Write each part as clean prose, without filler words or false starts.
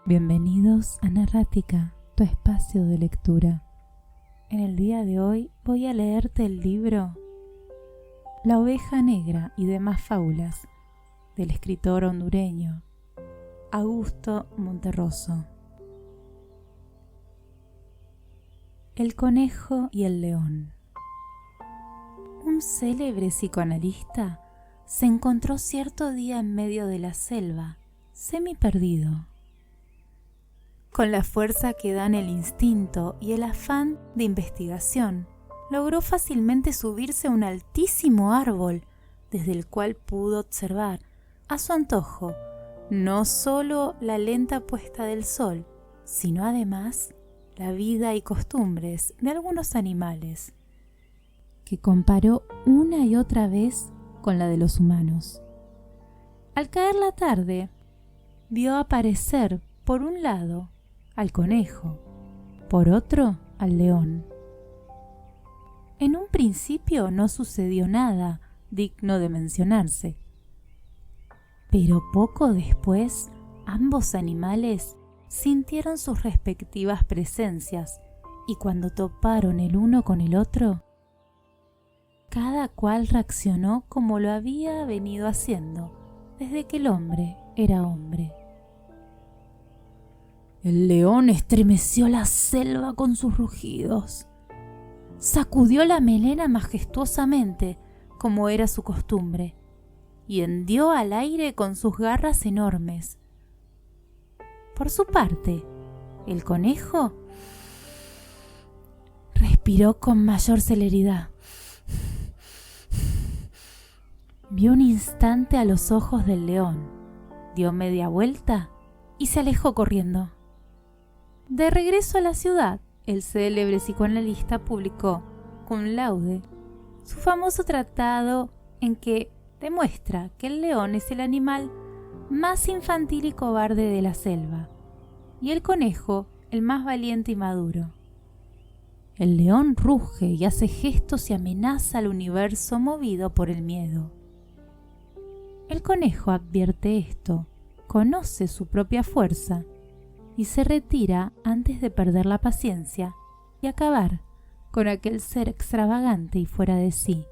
Bienvenidos a Narrática, tu espacio de lectura. En el día de hoy voy a leerte el libro La oveja negra y demás fábulas del escritor hondureño Augusto Monterroso. El conejo y el león. Un célebre psicoanalista se encontró cierto día en medio de la selva, semi perdido. Con la fuerza que dan el instinto y el afán de investigación, logró fácilmente subirse a un altísimo árbol, desde el cual pudo observar, a su antojo, no solo la lenta puesta del sol, sino además la vida y costumbres de algunos animales, que comparó una y otra vez con la de los humanos. Al caer la tarde, vio aparecer, por un lado, al conejo, por otro al león. En un principio no sucedió nada digno de mencionarse, pero poco después ambos animales sintieron sus respectivas presencias y cuando toparon el uno con el otro, cada cual reaccionó como lo había venido haciendo desde que el hombre era hombre. El león estremeció la selva con sus rugidos. Sacudió la melena majestuosamente, como era su costumbre, y hendió al aire con sus garras enormes. Por su parte, el conejo respiró con mayor celeridad. Vio un instante a los ojos del león, dio media vuelta y se alejó corriendo. De regreso a la ciudad, el célebre psicoanalista publicó cum laude su famoso tratado en que demuestra que el león es el animal más infantil y cobarde de la selva, y el conejo el más valiente y maduro. El león ruge y hace gestos y amenaza al universo movido por el miedo. El conejo advierte esto, conoce su propia fuerza y se retira antes de perder la paciencia y acabar con aquel ser extravagante y fuera de sí,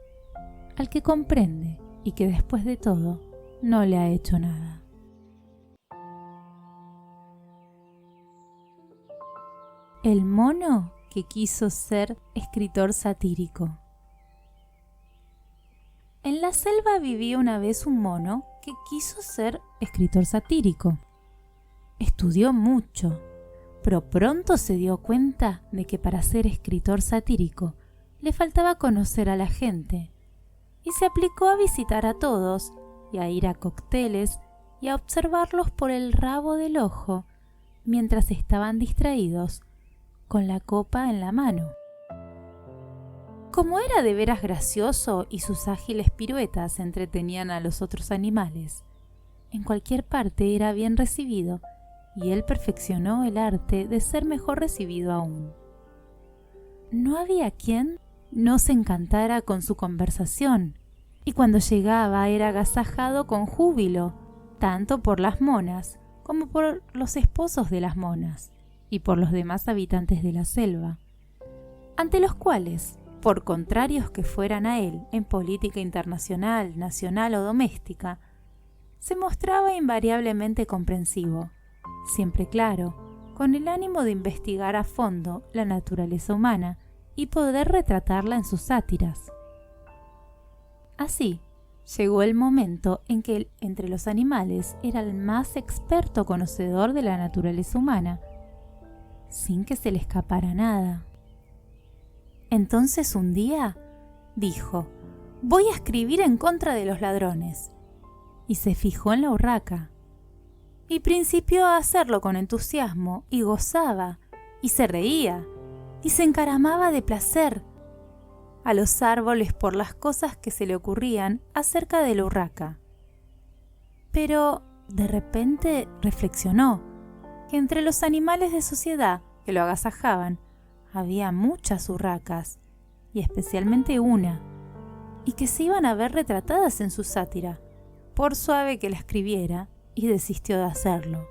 al que comprende y que después de todo no le ha hecho nada. El mono que quiso ser escritor satírico. En la selva vivía una vez un mono que quiso ser escritor satírico. Estudió mucho, pero pronto se dio cuenta de que para ser escritor satírico le faltaba conocer a la gente, y se aplicó a visitar a todos y a ir a cócteles y a observarlos por el rabo del ojo mientras estaban distraídos con la copa en la mano. Como era de veras gracioso y sus ágiles piruetas entretenían a los otros animales, en cualquier parte era bien recibido y él perfeccionó el arte de ser mejor recibido aún. No había quien no se encantara con su conversación, y cuando llegaba era agasajado con júbilo, tanto por las monas como por los esposos de las monas y por los demás habitantes de la selva, ante los cuales, por contrarios que fueran a él en política internacional, nacional o doméstica, se mostraba invariablemente comprensivo, siempre claro, con el ánimo de investigar a fondo la naturaleza humana y poder retratarla en sus sátiras. Así, llegó el momento en que entre los animales era el más experto conocedor de la naturaleza humana, sin que se le escapara nada. Entonces un día dijo: «Voy a escribir en contra de los ladrones», y se fijó en la urraca, y principió a hacerlo con entusiasmo, y gozaba, y se reía, y se encaramaba de placer a los árboles por las cosas que se le ocurrían acerca de la urraca. Pero de repente reflexionó que entre los animales de sociedad que lo agasajaban había muchas urracas, y especialmente una, y que se iban a ver retratadas en su sátira, por suave que la escribiera, y desistió de hacerlo.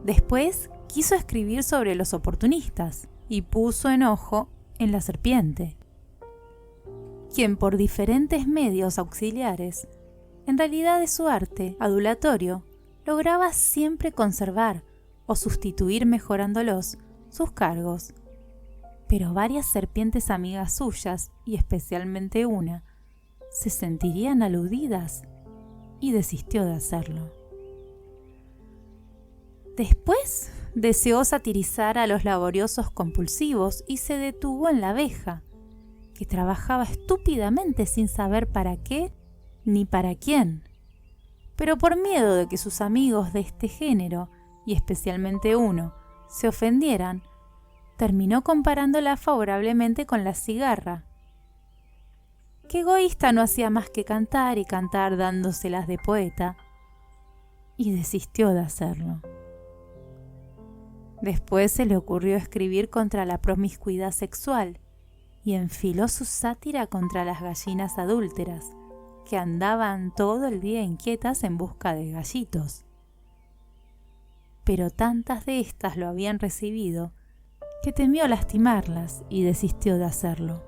Después quiso escribir sobre los oportunistas y puso en ojo en la serpiente, quien por diferentes medios auxiliares, en realidad de su arte adulatorio, lograba siempre conservar o sustituir mejorándolos sus cargos. Pero varias serpientes amigas suyas, y especialmente una, se sentirían aludidas y desistió de hacerlo. Después deseó satirizar a los laboriosos compulsivos y se detuvo en la abeja, que trabajaba estúpidamente sin saber para qué ni para quién. Pero por miedo de que sus amigos de este género, y especialmente uno, se ofendieran, terminó comparándola favorablemente con la cigarra, que egoísta no hacía más que cantar y cantar dándoselas de poeta, y desistió de hacerlo. Después se le ocurrió escribir contra la promiscuidad sexual y enfiló su sátira contra las gallinas adúlteras, que andaban todo el día inquietas en busca de gallitos. Pero tantas de estas lo habían recibido que temió lastimarlas y desistió de hacerlo.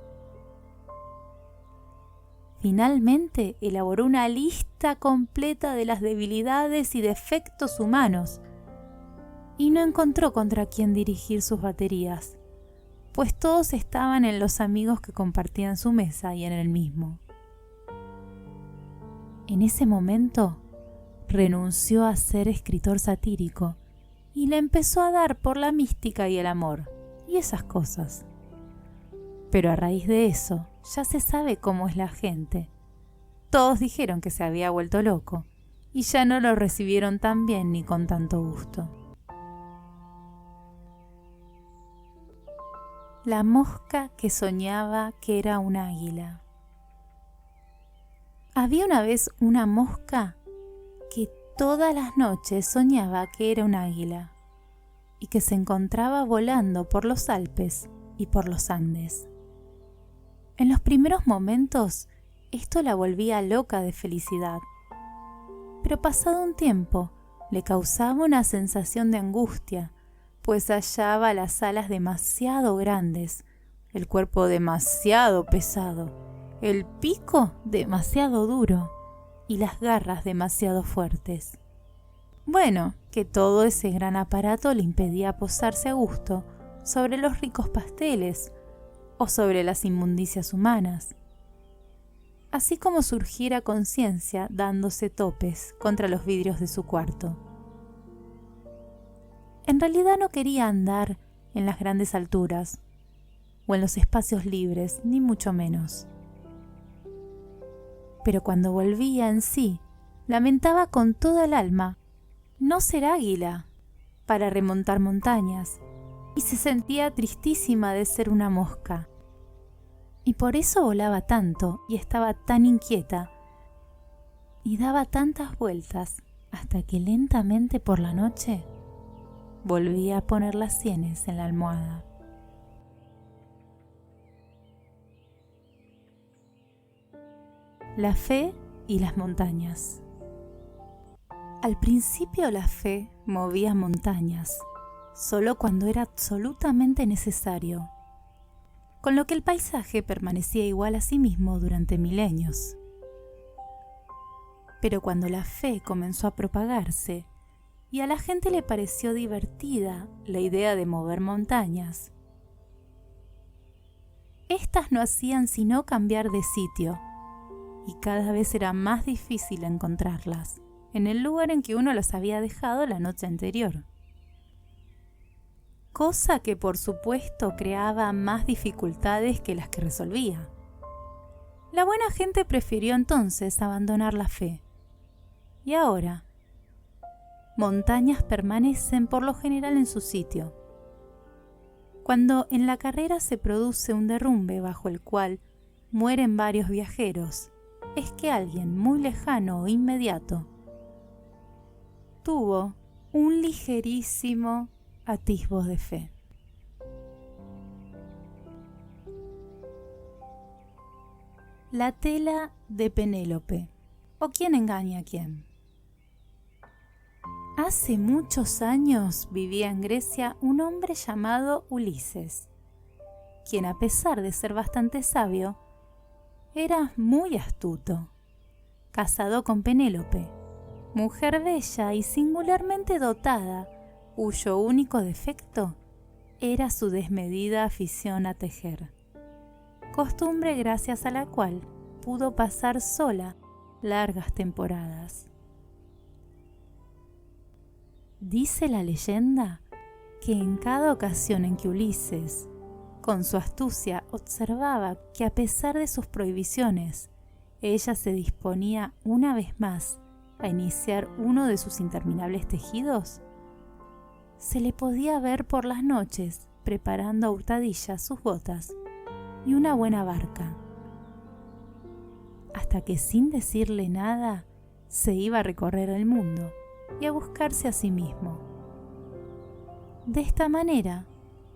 Finalmente elaboró una lista completa de las debilidades y defectos humanos y no encontró contra quién dirigir sus baterías, pues todos estaban en los amigos que compartían su mesa y en él mismo. En ese momento renunció a ser escritor satírico y le empezó a dar por la mística y el amor y esas cosas. Pero a raíz de eso ya se sabe cómo es la gente. Todos dijeron que se había vuelto loco y ya no lo recibieron tan bien ni con tanto gusto. La mosca que soñaba que era un águila. Había una vez una mosca que todas las noches soñaba que era un águila y que se encontraba volando por los Alpes y por los Andes. En los primeros momentos esto la volvía loca de felicidad, pero pasado un tiempo le causaba una sensación de angustia, pues hallaba las alas demasiado grandes, el cuerpo demasiado pesado, el pico demasiado duro y las garras demasiado fuertes. Bueno, que todo ese gran aparato le impedía posarse a gusto sobre los ricos pasteles o sobre las inmundicias humanas, así como surgiera conciencia dándose topes contra los vidrios de su cuarto. En realidad no quería andar en las grandes alturas o en los espacios libres, ni mucho menos. Pero cuando volvía en sí, lamentaba con toda el alma no ser águila para remontar montañas y se sentía tristísima de ser una mosca. Y por eso volaba tanto y estaba tan inquieta y daba tantas vueltas hasta que lentamente por la noche volvía a poner las sienes en la almohada. La fe y las montañas. Al principio la fe movía montañas, solo cuando era absolutamente necesario, con lo que el paisaje permanecía igual a sí mismo durante milenios. Pero cuando la fe comenzó a propagarse y a la gente le pareció divertida la idea de mover montañas, estas no hacían sino cambiar de sitio y cada vez era más difícil encontrarlas en el lugar en que uno las había dejado la noche anterior. Cosa que por supuesto creaba más dificultades que las que resolvía. La buena gente prefirió entonces abandonar la fe. Y ahora, montañas permanecen por lo general en su sitio. Cuando en la carrera se produce un derrumbe bajo el cual mueren varios viajeros, es que alguien muy lejano o inmediato tuvo un ligerísimo atisbo de fe. La tela de Penélope, o quién engaña a quién. Hace muchos años vivía en Grecia un hombre llamado Ulises, quien a pesar de ser bastante sabio, era muy astuto. Casado con Penélope, mujer bella y singularmente dotada, cuyo único defecto era su desmedida afición a tejer, costumbre gracias a la cual pudo pasar sola largas temporadas. Dice la leyenda que en cada ocasión en que Ulises, con su astucia, observaba que a pesar de sus prohibiciones, ella se disponía una vez más a iniciar uno de sus interminables tejidos, se le podía ver por las noches preparando a hurtadillas sus botas y una buena barca, hasta que sin decirle nada se iba a recorrer el mundo y a buscarse a sí mismo. De esta manera,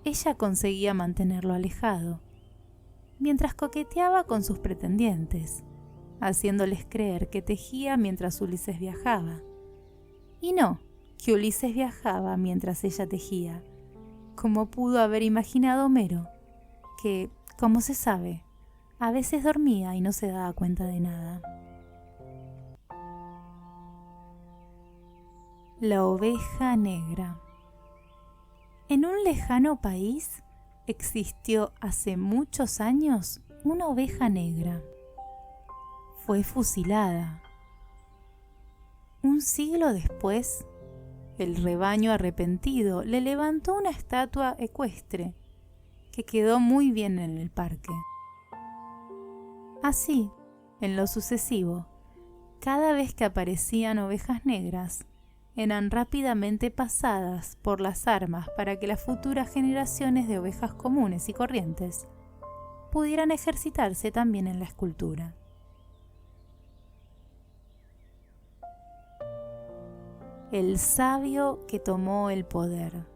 ella conseguía mantenerlo alejado, mientras coqueteaba con sus pretendientes, haciéndoles creer que tejía mientras Ulises viajaba, y no que Ulises viajaba mientras ella tejía, como pudo haber imaginado Homero, que, como se sabe, a veces dormía y no se daba cuenta de nada. La oveja negra. En un lejano país existió hace muchos años una oveja negra. Fue fusilada. Un siglo después, el rebaño arrepentido le levantó una estatua ecuestre que quedó muy bien en el parque. Así, en lo sucesivo, cada vez que aparecían ovejas negras, eran rápidamente pasadas por las armas para que las futuras generaciones de ovejas comunes y corrientes pudieran ejercitarse también en la escultura. El sabio que tomó el poder.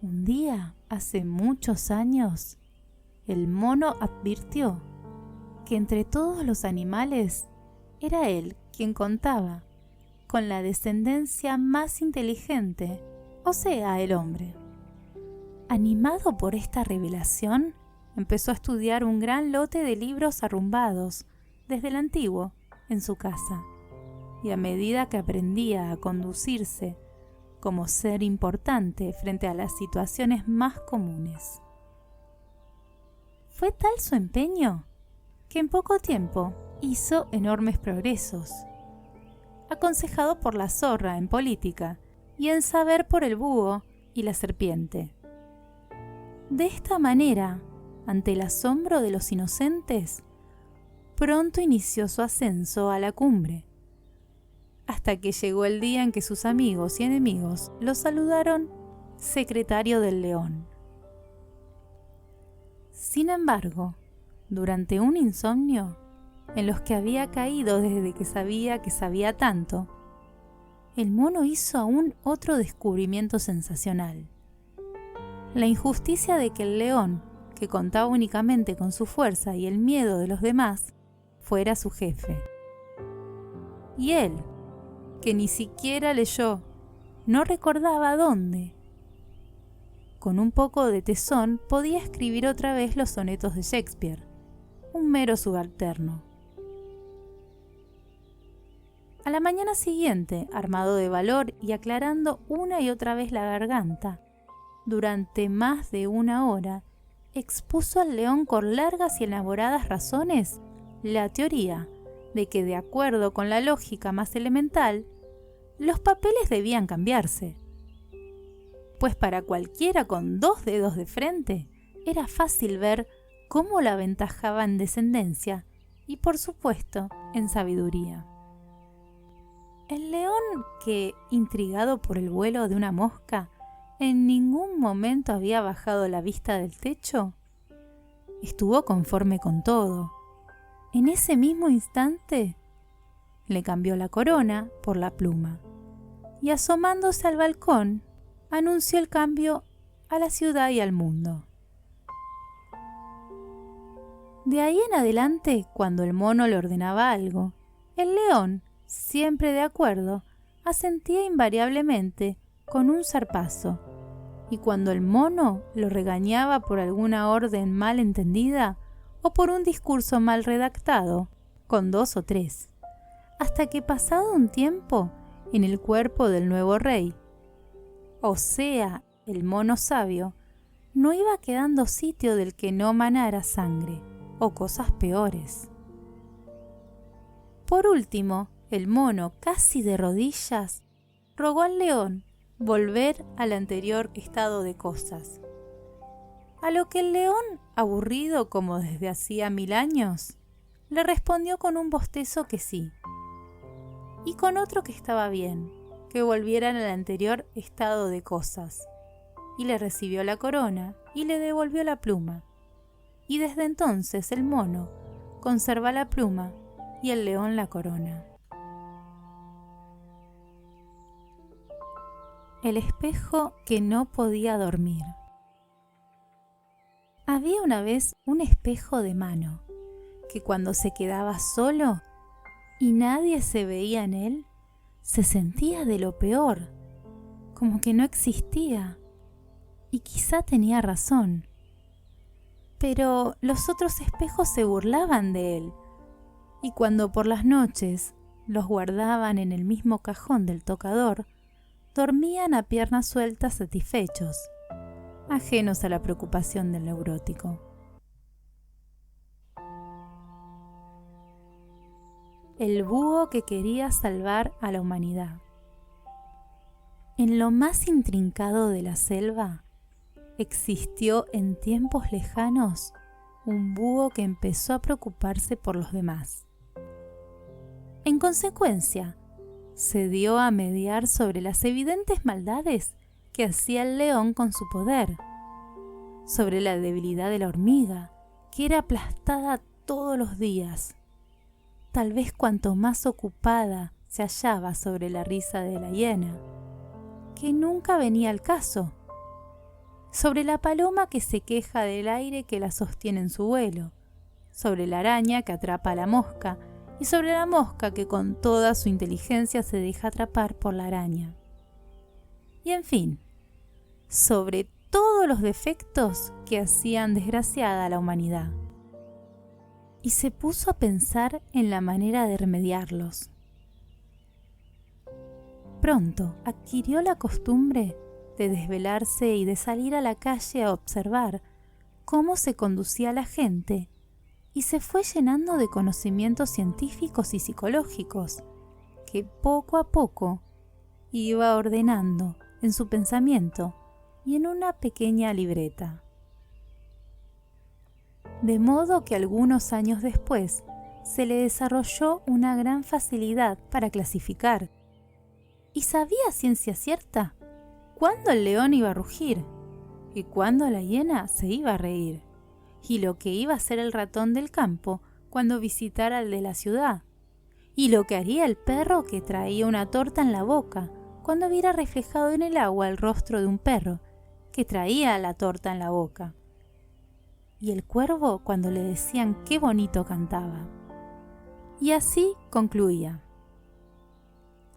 Un día, hace muchos años, el mono advirtió que entre todos los animales era él quien contaba con la descendencia más inteligente, o sea, el hombre. Animado por esta revelación, empezó a estudiar un gran lote de libros arrumbados desde el antiguo en su casa, y a medida que aprendía a conducirse como ser importante frente a las situaciones más comunes. Fue tal su empeño que en poco tiempo hizo enormes progresos, aconsejado por la zorra en política y en saber por el búho y la serpiente. De esta manera, ante el asombro de los inocentes, pronto inició su ascenso a la cumbre, hasta que llegó el día en que sus amigos y enemigos lo saludaron secretario del león. Sin embargo, durante un insomnio, en los que había caído desde que sabía tanto, el mono hizo aún otro descubrimiento sensacional: la injusticia de que el león, que contaba únicamente con su fuerza y el miedo de los demás, fuera su jefe. Y él, que ni siquiera leyó, no recordaba dónde, con un poco de tesón podía escribir otra vez los sonetos de Shakespeare, un mero subalterno. A la mañana siguiente, armado de valor y aclarando una y otra vez la garganta, durante más de una hora, expuso al león con largas y elaboradas razones la teoría de que, de acuerdo con la lógica más elemental, los papeles debían cambiarse, pues para cualquiera con 2 dedos de frente era fácil ver cómo la aventajaba en descendencia y, por supuesto, en sabiduría. El león, que, intrigado por el vuelo de una mosca, en ningún momento había bajado la vista del techo, estuvo conforme con todo. En ese mismo instante, le cambió la corona por la pluma y, asomándose al balcón, anunció el cambio a la ciudad y al mundo. De ahí en adelante, cuando el mono le ordenaba algo, el león, siempre de acuerdo, asentía invariablemente con un zarpazo, y cuando el mono lo regañaba por alguna orden mal entendida o por un discurso mal redactado, con 2 o 3, hasta que pasado un tiempo en el cuerpo del nuevo rey, o sea, el mono sabio, no iba quedando sitio del que no manara sangre, o cosas peores. Por último, el mono, casi de rodillas, rogó al león volver al anterior estado de cosas. A lo que el león, aburrido como desde hacía 1000 años, le respondió con un bostezo que sí, y con otro que estaba bien, que volvieran al anterior estado de cosas, y le recibió la corona y le devolvió la pluma. Y desde entonces el mono conserva la pluma y el león la corona. El espejo que no podía dormir. Había una vez un espejo de mano que cuando se quedaba solo y nadie se veía en él, se sentía de lo peor, como que no existía, y quizá tenía razón. Pero los otros espejos se burlaban de él, y cuando por las noches los guardaban en el mismo cajón del tocador, dormían a piernas sueltas satisfechos, ajenos a la preocupación del neurótico. El búho que quería salvar a la humanidad. En lo más intrincado de la selva, existió en tiempos lejanos un búho que empezó a preocuparse por los demás. En consecuencia, se dio a mediar sobre las evidentes maldades que hacía el león con su poder, sobre la debilidad de la hormiga, que era aplastada todos los días, tal vez cuanto más ocupada se hallaba sobre la risa de la hiena, que nunca venía al caso, sobre la paloma que se queja del aire que la sostiene en su vuelo, sobre la araña que atrapa a la mosca, y sobre la mosca que con toda su inteligencia se deja atrapar por la araña. Y en fin, sobre todos los defectos que hacían desgraciada a la humanidad. Y se puso a pensar en la manera de remediarlos. Pronto adquirió la costumbre de desvelarse y de salir a la calle a observar cómo se conducía la gente, y se fue llenando de conocimientos científicos y psicológicos que poco a poco iba ordenando en su pensamiento y en una pequeña libreta. De modo que algunos años después se le desarrolló una gran facilidad para clasificar, y sabía a ciencia cierta cuándo el león iba a rugir y cuándo la hiena se iba a reír, y lo que iba a hacer el ratón del campo cuando visitara al de la ciudad, y lo que haría el perro que traía una torta en la boca cuando viera reflejado en el agua el rostro de un perro que traía la torta en la boca, y el cuervo cuando le decían qué bonito cantaba. Y así concluía: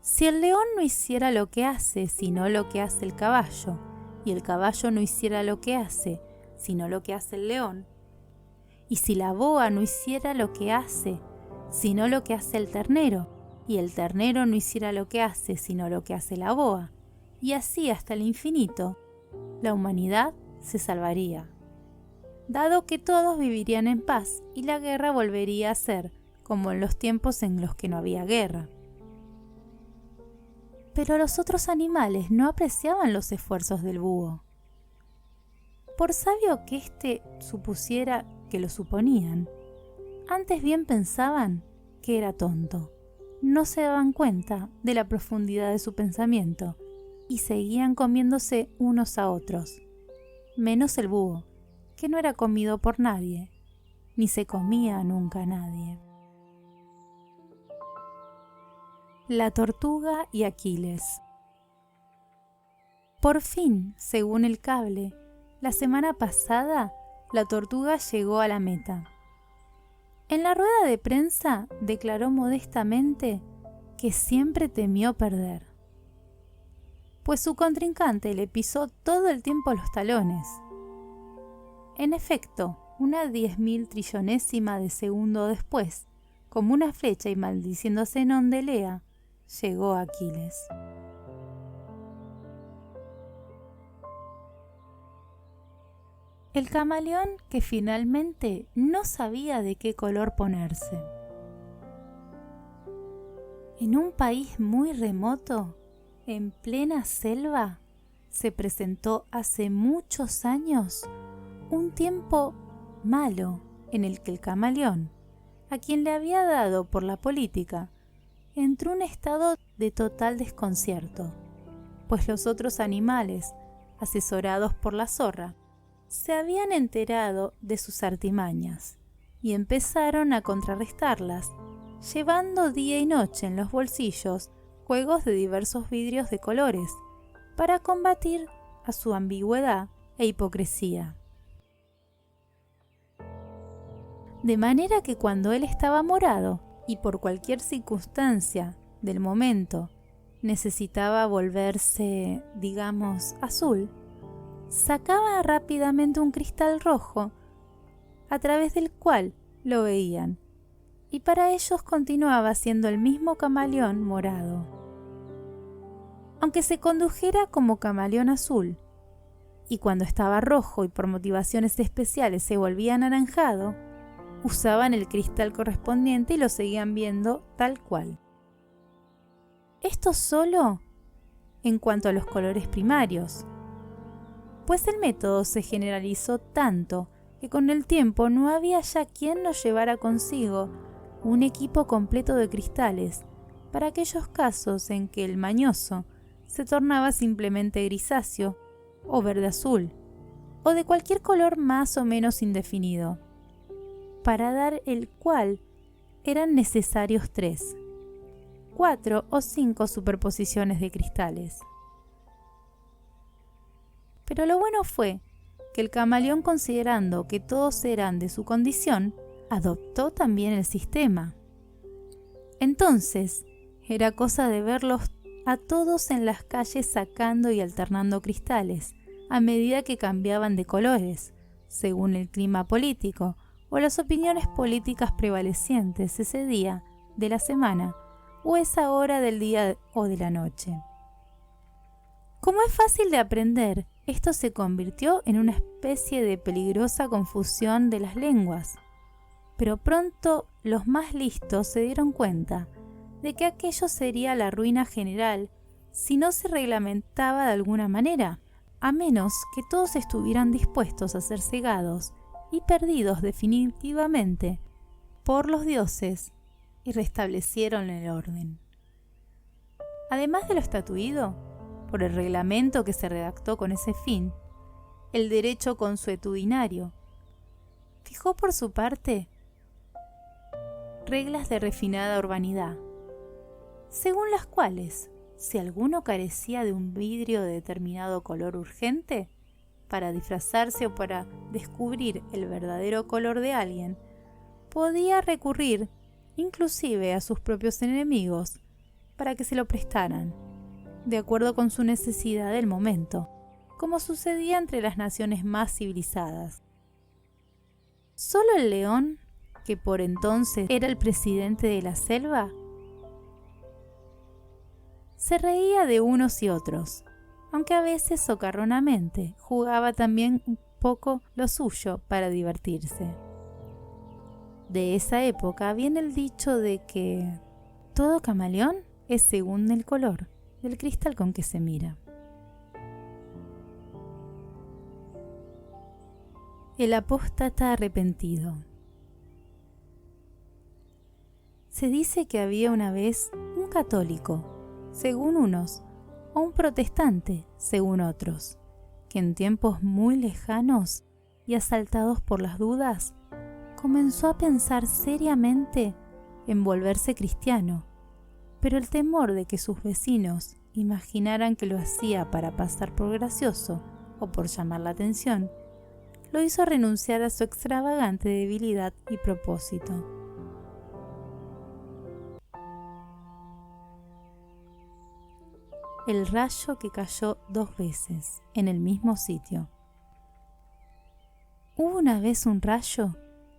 si el león no hiciera lo que hace, sino lo que hace el caballo, y el caballo no hiciera lo que hace, sino lo que hace el león, y si la boa no hiciera lo que hace, sino lo que hace el ternero, y el ternero no hiciera lo que hace, sino lo que hace la boa, y así hasta el infinito, la humanidad se salvaría, dado que todos vivirían en paz y la guerra volvería a ser como en los tiempos en los que no había guerra. Pero los otros animales no apreciaban los esfuerzos del búho. Por sabio que éste supusiera que lo suponían, antes bien pensaban que era tonto. No se daban cuenta de la profundidad de su pensamiento y seguían comiéndose unos a otros, menos el búho, que no era comido por nadie, ni se comía nunca a nadie. La tortuga y Aquiles. Por fin, según el cable, la semana pasada la tortuga llegó a la meta. En la rueda de prensa declaró modestamente que siempre temió perder. pues su contrincante le pisó todo el tiempo los talones. En efecto, una 10.000 trillonésima de segundo después, como una flecha y maldiciendo a Zenón de Elea, llegó Aquiles. El camaleón que finalmente no sabía de qué color ponerse. En un país muy remoto, en plena selva, se presentó hace muchos años un tiempo malo en el que el camaleón, a quien le había dado por la política, entró en un estado de total desconcierto, pues los otros animales, asesorados por la zorra, se habían enterado de sus artimañas y empezaron a contrarrestarlas, llevando día y noche en los bolsillos juegos de diversos vidrios de colores para combatir a su ambigüedad e hipocresía. De manera que cuando él estaba morado y por cualquier circunstancia del momento necesitaba volverse, digamos, azul, sacaba rápidamente un cristal rojo a través del cual lo veían, y para ellos continuaba siendo el mismo camaleón morado. Aunque se condujera como camaleón azul, y cuando estaba rojo y por motivaciones especiales se volvía anaranjado, usaban el cristal correspondiente y lo seguían viendo tal cual. Esto solo en cuanto a los colores primarios, pues el método se generalizó tanto que con el tiempo no había ya quien nos llevara consigo un equipo completo de cristales para aquellos casos en que el mañoso se tornaba simplemente grisáceo o verde azul, o de cualquier color más o menos indefinido, para dar el cual eran necesarios 3, 4 o 5 superposiciones de cristales. Pero lo bueno fue que el camaleón, considerando que todos eran de su condición, adoptó también el sistema. Entonces, era cosa de verlos a todos en las calles sacando y alternando cristales, a medida que cambiaban de colores, según el clima político o las opiniones políticas prevalecientes ese día de la semana o esa hora del día o de la noche. Como es fácil de aprender, esto se convirtió en una especie de peligrosa confusión de las lenguas, pero pronto los más listos se dieron cuenta de que aquello sería la ruina general si no se reglamentaba de alguna manera, a menos que todos estuvieran dispuestos a ser cegados y perdidos definitivamente por los dioses y restablecieron el orden. Además de lo estatuido, por el reglamento que se redactó con ese fin, el derecho consuetudinario fijó por su parte reglas de refinada urbanidad, según las cuales, si alguno carecía de un vidrio de determinado color urgente, para disfrazarse o para descubrir el verdadero color de alguien, podía recurrir inclusive a sus propios enemigos para que se lo prestaran, de acuerdo con su necesidad del momento, como sucedía entre las naciones más civilizadas. Solo el león, que por entonces era el presidente de la selva, se reía de unos y otros, aunque a veces socarronamente jugaba también un poco lo suyo para divertirse. De esa época viene el dicho de que todo camaleón es según el color del cristal con que se mira. El apóstata arrepentido. Se dice que había una vez un católico, según unos, o un protestante, según otros, que en tiempos muy lejanos y asaltados por las dudas, comenzó a pensar seriamente en volverse cristiano, pero el temor de que sus vecinos imaginaran que lo hacía para pasar por gracioso o por llamar la atención, lo hizo renunciar a su extravagante debilidad y propósito. el rayo que cayó 2 veces en el mismo sitio. Hubo una vez un rayo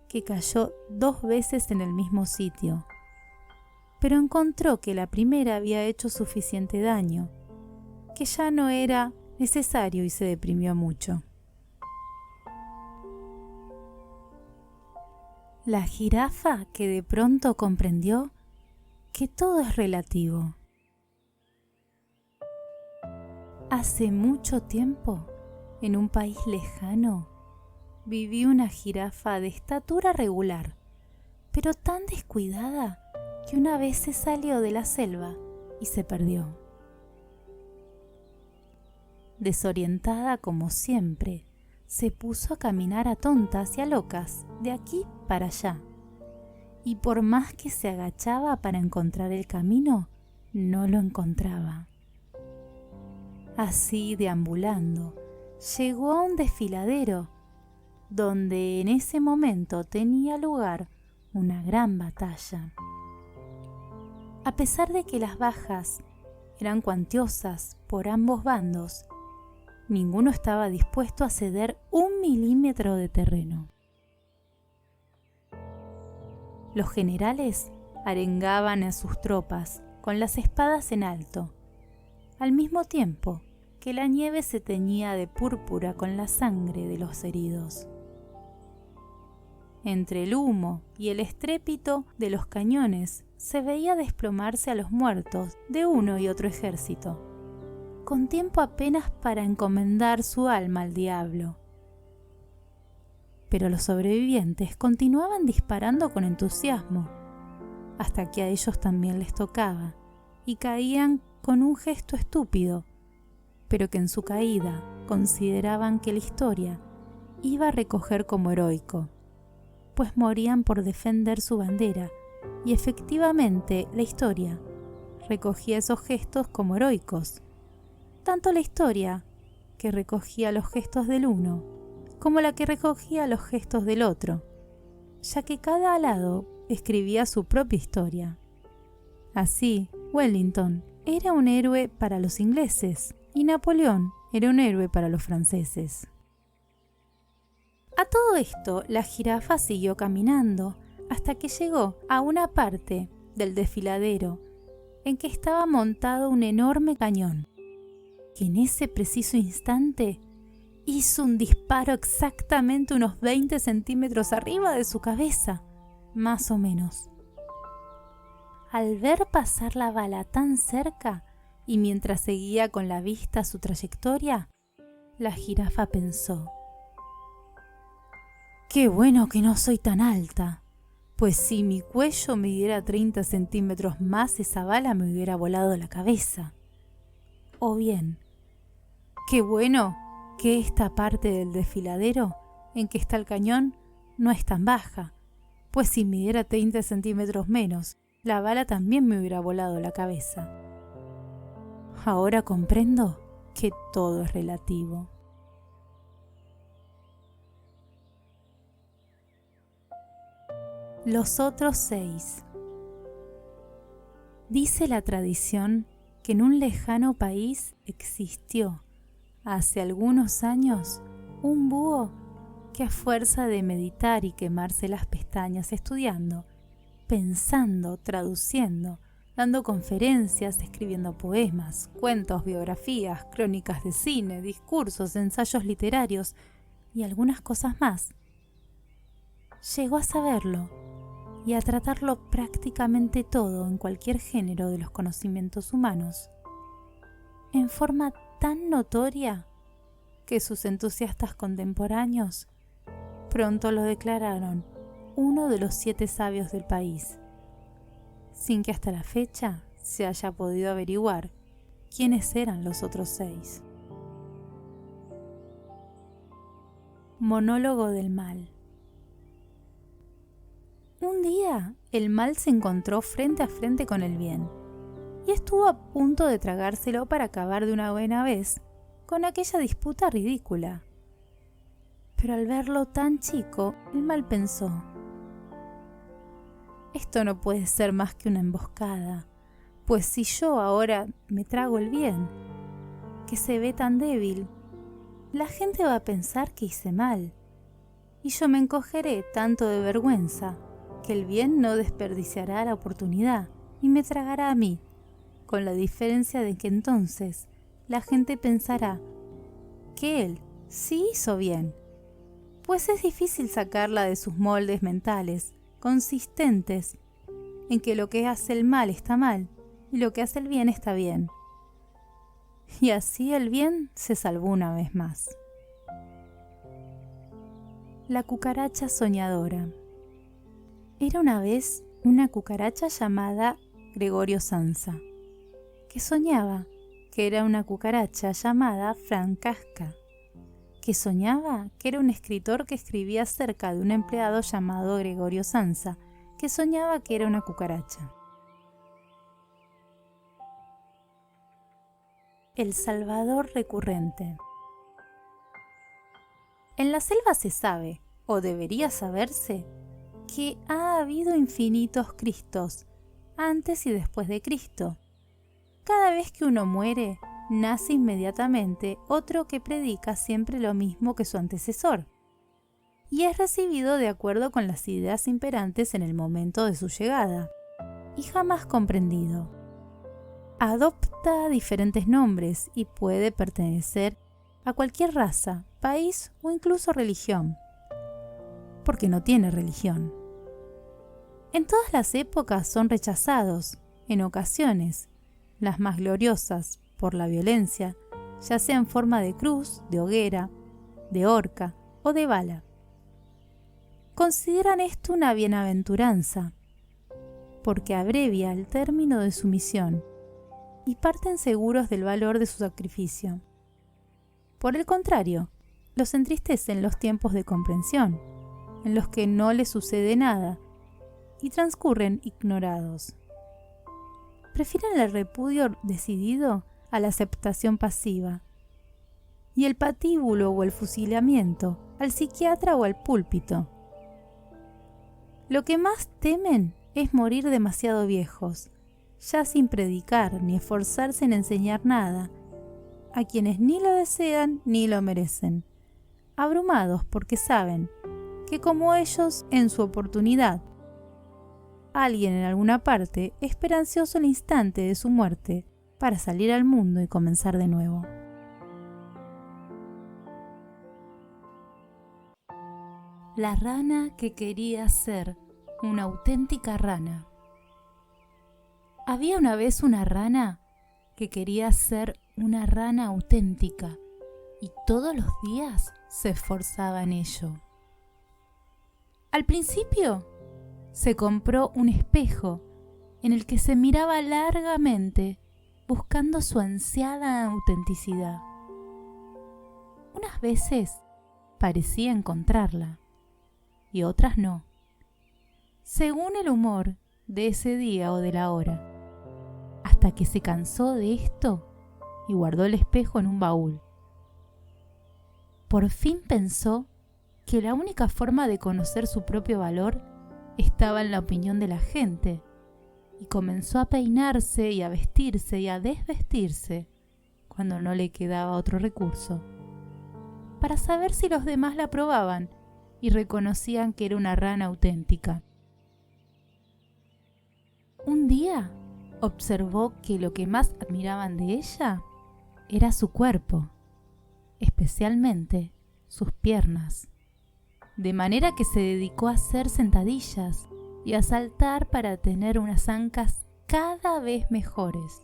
que cayó 2 veces en el mismo sitio, pero encontró que la primera había hecho suficiente daño, que ya no era necesario y se deprimió mucho. La jirafa que de pronto comprendió que todo es relativo. Hace mucho tiempo, en un país lejano, vivía una jirafa de estatura regular, pero tan descuidada que una vez se salió de la selva y se perdió. Desorientada como siempre, se puso a caminar a tontas y a locas de aquí para allá, y por más que se agachaba para encontrar el camino, no lo encontraba. Así, deambulando, llegó a un desfiladero, donde en ese momento tenía lugar una gran batalla. A pesar de que las bajas eran cuantiosas por ambos bandos, ninguno estaba dispuesto a ceder 1 milímetro de terreno. Los generales arengaban a sus tropas con las espadas en alto, al mismo tiempo que la nieve se teñía de púrpura con la sangre de los heridos. Entre el humo y el estrépito de los cañones se veía desplomarse a los muertos de uno y otro ejército, con tiempo apenas para encomendar su alma al diablo. Pero los sobrevivientes continuaban disparando con entusiasmo, hasta que a ellos también les tocaba, y caían con un gesto estúpido, pero que en su caída consideraban que la historia iba a recoger como heroico, pues morían por defender su bandera, y efectivamente la historia recogía esos gestos como heroicos. Tanto la historia, que recogía los gestos del uno, como la que recogía los gestos del otro, ya que cada lado escribía su propia historia. Así, Wellington era un héroe para los ingleses y Napoleón era un héroe para los franceses. A todo esto, la jirafa siguió caminando hasta que llegó a una parte del desfiladero en que estaba montado un enorme cañón, que en ese preciso instante hizo un disparo exactamente unos 20 centímetros arriba de su cabeza, más o menos. Al ver pasar la bala tan cerca y mientras seguía con la vista su trayectoria, la jirafa pensó: «Qué bueno que no soy tan alta, pues si mi cuello midiera 30 centímetros más, esa bala me hubiera volado la cabeza». O bien, «Qué bueno que esta parte del desfiladero en que está el cañón no es tan baja, pues si midiera 30 centímetros menos, la bala también me hubiera volado la cabeza. Ahora comprendo que todo es relativo». Los otros 6. Dice la tradición que en un lejano país existió, hace algunos años, un búho que a fuerza de meditar y quemarse las pestañas estudiando, pensando, traduciendo, dando conferencias, escribiendo poemas, cuentos, biografías, crónicas de cine, discursos, ensayos literarios y algunas cosas más, llegó a saberlo y a tratarlo prácticamente todo en cualquier género de los conocimientos humanos, en forma tan notoria que sus entusiastas contemporáneos pronto lo declararon uno de los 7 sabios del país, sin que hasta la fecha se haya podido averiguar quiénes eran los otros 6. Monólogo del mal. Un día el mal se encontró frente a frente con el bien y estuvo a punto de tragárselo para acabar de una buena vez con aquella disputa ridícula. Pero al verlo tan chico, el mal pensó: «Esto no puede ser más que una emboscada, Pues si yo ahora me trago el bien, que se ve tan débil, la gente va a pensar que hice mal, y yo me encogeré tanto de vergüenza que el bien no desperdiciará la oportunidad y me tragará a mí, con la diferencia de que entonces la gente pensará que él sí hizo bien, pues es difícil sacarla de sus moldes mentales, consistentes en que lo que hace el mal está mal y lo que hace el bien está bien. Y así el bien se salvó una vez más. La cucaracha soñadora. Era una vez una cucaracha llamada Gregorio Samsa, que soñaba que era una cucaracha llamada Francesca, que soñaba que era un escritor que escribía acerca de un empleado llamado Gregorio Samsa, que soñaba que era una cucaracha. El Salvador recurrente. En la selva se sabe, o debería saberse, que ha habido infinitos Cristos, antes y después de Cristo. Cada vez que uno muere, nace inmediatamente otro que predica siempre lo mismo que su antecesor, y es recibido de acuerdo con las ideas imperantes en el momento de su llegada, y jamás comprendido. Adopta diferentes nombres y puede pertenecer a cualquier raza, país o incluso religión, porque no tiene religión. En todas las épocas son rechazados, en ocasiones, las más gloriosas, por la violencia, ya sea en forma de cruz, de hoguera, de horca o de bala. Consideran esto una bienaventuranza, porque abrevia el término de su misión y parten seguros del valor de su sacrificio. Por el contrario, los entristecen los tiempos de comprensión, en los que no les sucede nada y transcurren ignorados. Prefieren el repudio decidido a la aceptación pasiva, y el patíbulo o el fusilamiento al psiquiatra o al púlpito. Lo que más temen es morir demasiado viejos, ya sin predicar ni esforzarse en enseñar nada, a quienes ni lo desean ni lo merecen, abrumados porque saben que como ellos en su oportunidad, alguien en alguna parte espera ansioso el instante de su muerte para salir al mundo y comenzar de nuevo. La rana que quería ser una auténtica rana. Había una vez una rana que quería ser una rana auténtica y todos los días se esforzaba en ello. Al principio se compró un espejo en el que se miraba largamente buscando su ansiada autenticidad. Unas veces parecía encontrarla y otras no, según el humor de ese día o de la hora, hasta que se cansó de esto y guardó el espejo en un baúl. Por fin pensó que la única forma de conocer su propio valor estaba en la opinión de la gente, y comenzó a peinarse y a vestirse y a desvestirse cuando no le quedaba otro recurso, para saber si los demás la aprobaban y reconocían que era una rana auténtica. Un día observó que lo que más admiraban de ella era su cuerpo, especialmente sus piernas, de manera que se dedicó a hacer sentadillas y a saltar para tener unas ancas cada vez mejores.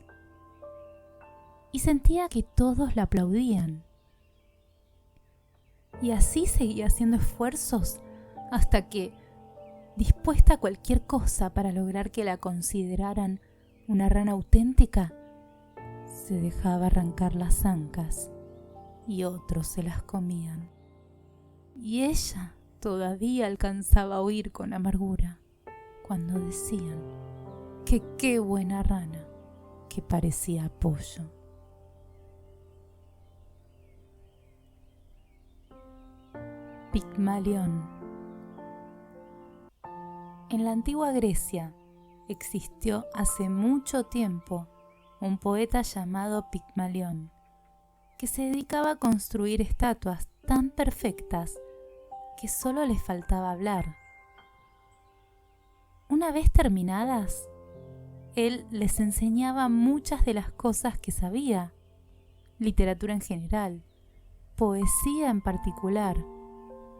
Y sentía que todos la aplaudían. Y así seguía haciendo esfuerzos hasta que, dispuesta a cualquier cosa para lograr que la consideraran una rana auténtica, se dejaba arrancar las ancas y otros se las comían. Y ella todavía alcanzaba a oír con amargura cuando decían que qué buena rana, que parecía pollo. Pigmalión. En la antigua Grecia, existió hace mucho tiempo un poeta llamado Pigmalión, que se dedicaba a construir estatuas tan perfectas que solo les faltaba hablar. Una vez terminadas, él les enseñaba muchas de las cosas que sabía, literatura en general, poesía en particular,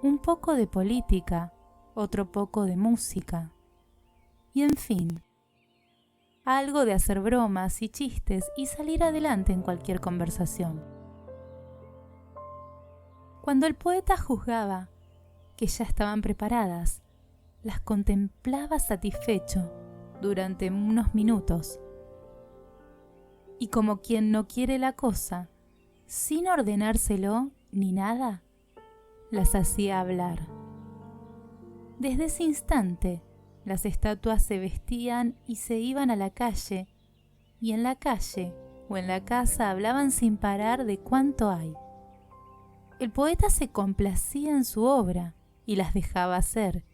un poco de política, otro poco de música, y en fin, algo de hacer bromas y chistes y salir adelante en cualquier conversación. Cuando el poeta juzgaba que ya estaban preparadas, las contemplaba satisfecho durante unos minutos, y como quien no quiere la cosa, sin ordenárselo ni nada, las hacía hablar. Desde ese instante, las estatuas se vestían y se iban a la calle, y en la calle o en la casa hablaban sin parar de cuánto hay. El poeta se complacía en su obra y las dejaba hacer,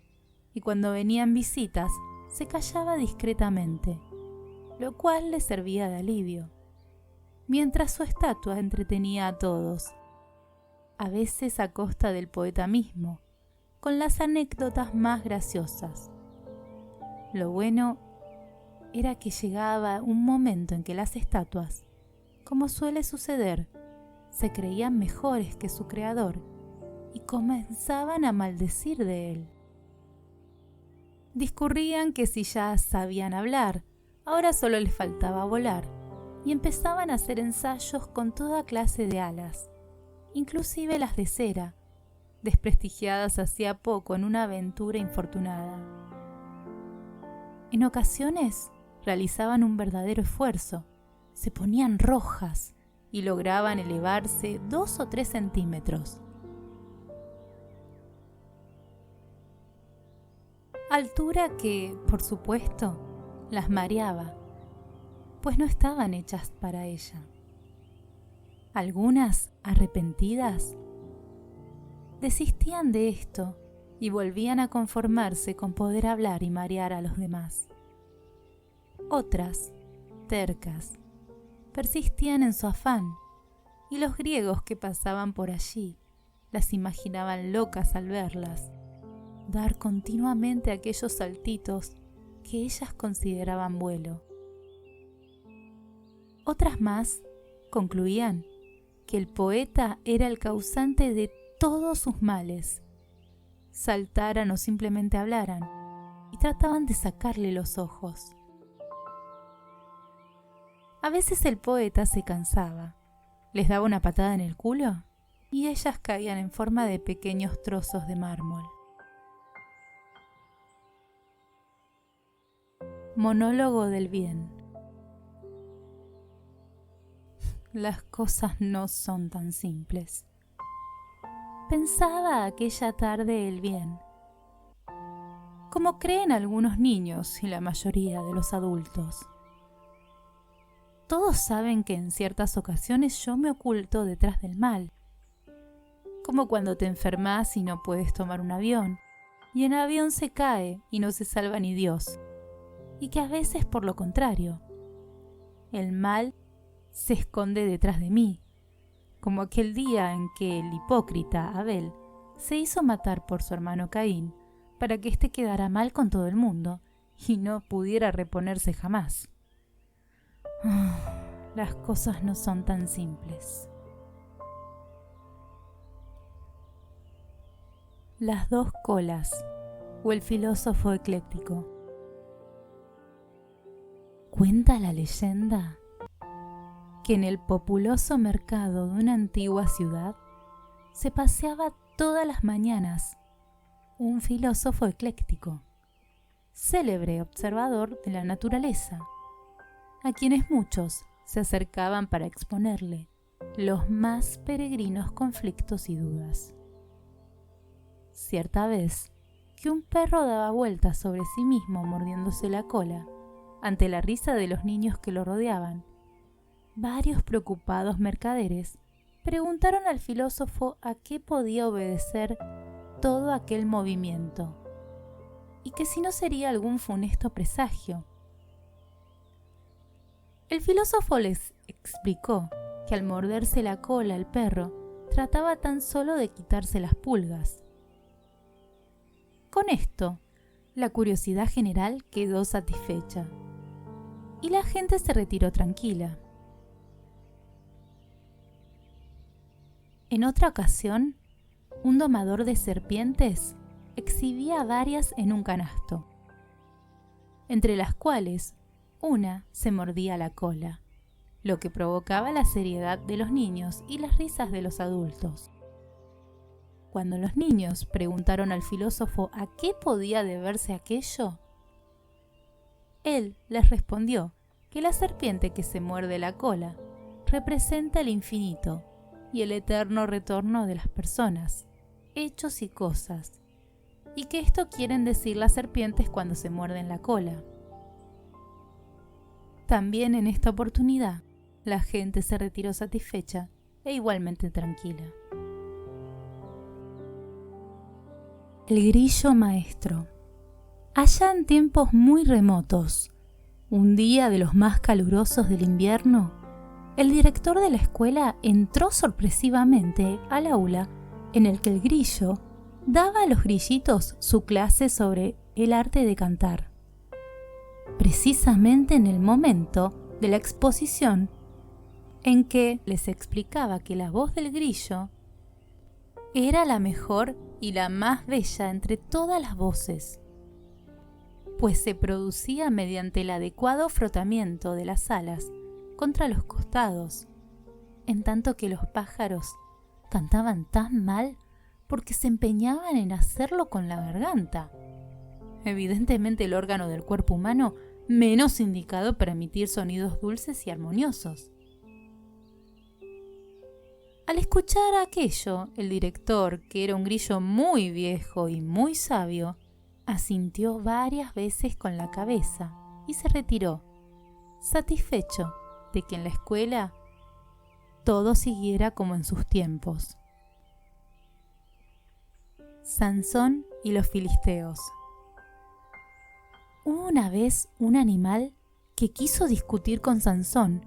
y cuando venían visitas se callaba discretamente, lo cual le servía de alivio, mientras su estatua entretenía a todos, a veces a costa del poeta mismo, con las anécdotas más graciosas. Lo bueno era que llegaba un momento en que las estatuas, como suele suceder, se creían mejores que su creador y comenzaban a maldecir de él. Discurrían que si ya sabían hablar, ahora solo les faltaba volar, y empezaban a hacer ensayos con toda clase de alas, inclusive las de cera, desprestigiadas hacía poco en una aventura infortunada. En ocasiones realizaban un verdadero esfuerzo, se ponían rojas y lograban elevarse 2 o 3 centímetros. Altura que, por supuesto, las mareaba, pues no estaban hechas para ella. Algunas, arrepentidas, desistían de esto y volvían a conformarse con poder hablar y marear a los demás. Otras, tercas, persistían en su afán, y los griegos que pasaban por allí las imaginaban locas al verlas dar continuamente aquellos saltitos que ellas consideraban vuelo. Otras más concluían que el poeta era el causante de todos sus males, saltaran o simplemente hablaran, y trataban de sacarle los ojos. A veces el poeta se cansaba, les daba una patada en el culo y ellas caían en forma de pequeños trozos de mármol. Monólogo del bien. Las cosas no son tan simples. Pensaba aquella tarde el bien, como creen algunos niños y la mayoría de los adultos. Todos saben que en ciertas ocasiones yo me oculto detrás del mal, como cuando te enfermas y no puedes tomar un avión, y el avión se cae y no se salva ni Dios, y que a veces por lo contrario, el mal se esconde detrás de mí, como aquel día en que el hipócrita Abel se hizo matar por su hermano Caín para que éste quedara mal con todo el mundo y no pudiera reponerse jamás. Las cosas no son tan simples. Las dos colas, o el filósofo ecléctico. Cuenta la leyenda que en el populoso mercado de una antigua ciudad se paseaba todas las mañanas un filósofo ecléctico, célebre observador de la naturaleza, a quienes muchos se acercaban para exponerle los más peregrinos conflictos y dudas. Cierta vez que un perro daba vueltas sobre sí mismo mordiéndose la cola, ante la risa de los niños que lo rodeaban, varios preocupados mercaderes preguntaron al filósofo a qué podía obedecer todo aquel movimiento, y que si no sería algún funesto presagio El filósofo les explicó que al morderse la cola el perro trataba tan solo de quitarse las pulgas. Con esto, la curiosidad general quedó satisfecha y la gente se retiró tranquila. En otra ocasión, un domador de serpientes exhibía varias en un canasto, entre las cuales una se mordía la cola, lo que provocaba la seriedad de los niños y las risas de los adultos. Cuando los niños preguntaron al filósofo a qué podía deberse aquello, él les respondió que la serpiente que se muerde la cola representa el infinito y el eterno retorno de las personas, hechos y cosas, y que esto quieren decir las serpientes cuando se muerden la cola. También en esta oportunidad, la gente se retiró satisfecha e igualmente tranquila. El grillo maestro. Allá en tiempos muy remotos, un día de los más calurosos del invierno, el director de la escuela entró sorpresivamente al aula en el que el grillo daba a los grillitos su clase sobre el arte de cantar. Precisamente en el momento de la exposición en que les explicaba que la voz del grillo era la mejor y la más bella entre todas las voces, pues se producía mediante el adecuado frotamiento de las alas contra los costados, en tanto que los pájaros cantaban tan mal porque se empeñaban en hacerlo con la garganta. Evidentemente el órgano del cuerpo humano menos indicado para emitir sonidos dulces y armoniosos. Al escuchar aquello, el director, que era un grillo muy viejo y muy sabio, asintió varias veces con la cabeza y se retiró, satisfecho de que en la escuela todo siguiera como en sus tiempos. Sansón y los filisteos. Hubo una vez un animal que quiso discutir con Sansón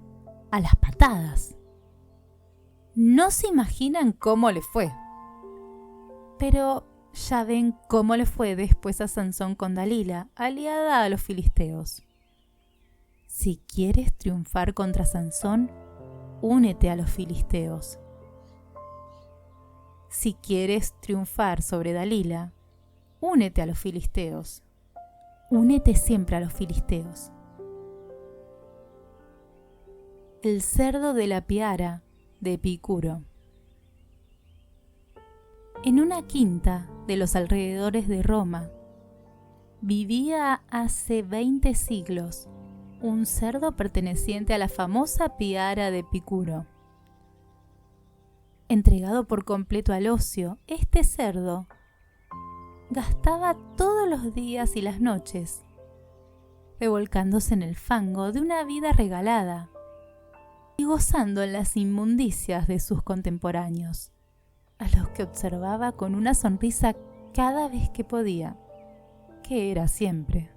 a las patadas. No se imaginan cómo le fue. Pero ya ven cómo le fue después a Sansón con Dalila, aliada a los filisteos. Si quieres triunfar contra Sansón, únete a los filisteos. Si quieres triunfar sobre Dalila, únete a los filisteos. Únete siempre a los filisteos. El cerdo de la piara de Epicuro. En una quinta de los alrededores de Roma vivía hace 20 siglos un cerdo perteneciente a la famosa piara de Epicuro. Entregado por completo al ocio, este cerdo gastaba todos los días y las noches revolcándose en el fango de una vida regalada y gozando en las inmundicias de sus contemporáneos, a los que observaba con una sonrisa cada vez que podía, que era siempre.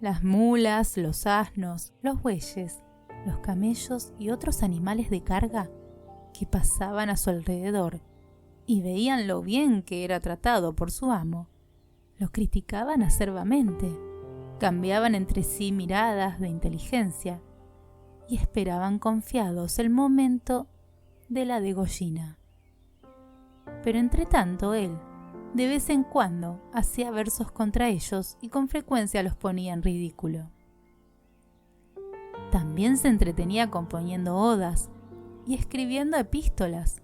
Las mulas, los asnos, los bueyes, los camellos y otros animales de carga que pasaban a su alrededor y veían lo bien que era tratado por su amo, lo criticaban acerbamente, cambiaban entre sí miradas de inteligencia y esperaban confiados el momento de la degollina. Pero entre tanto él, de vez en cuando, hacía versos contra ellos y con frecuencia los ponía en ridículo. También se entretenía componiendo odas y escribiendo epístolas,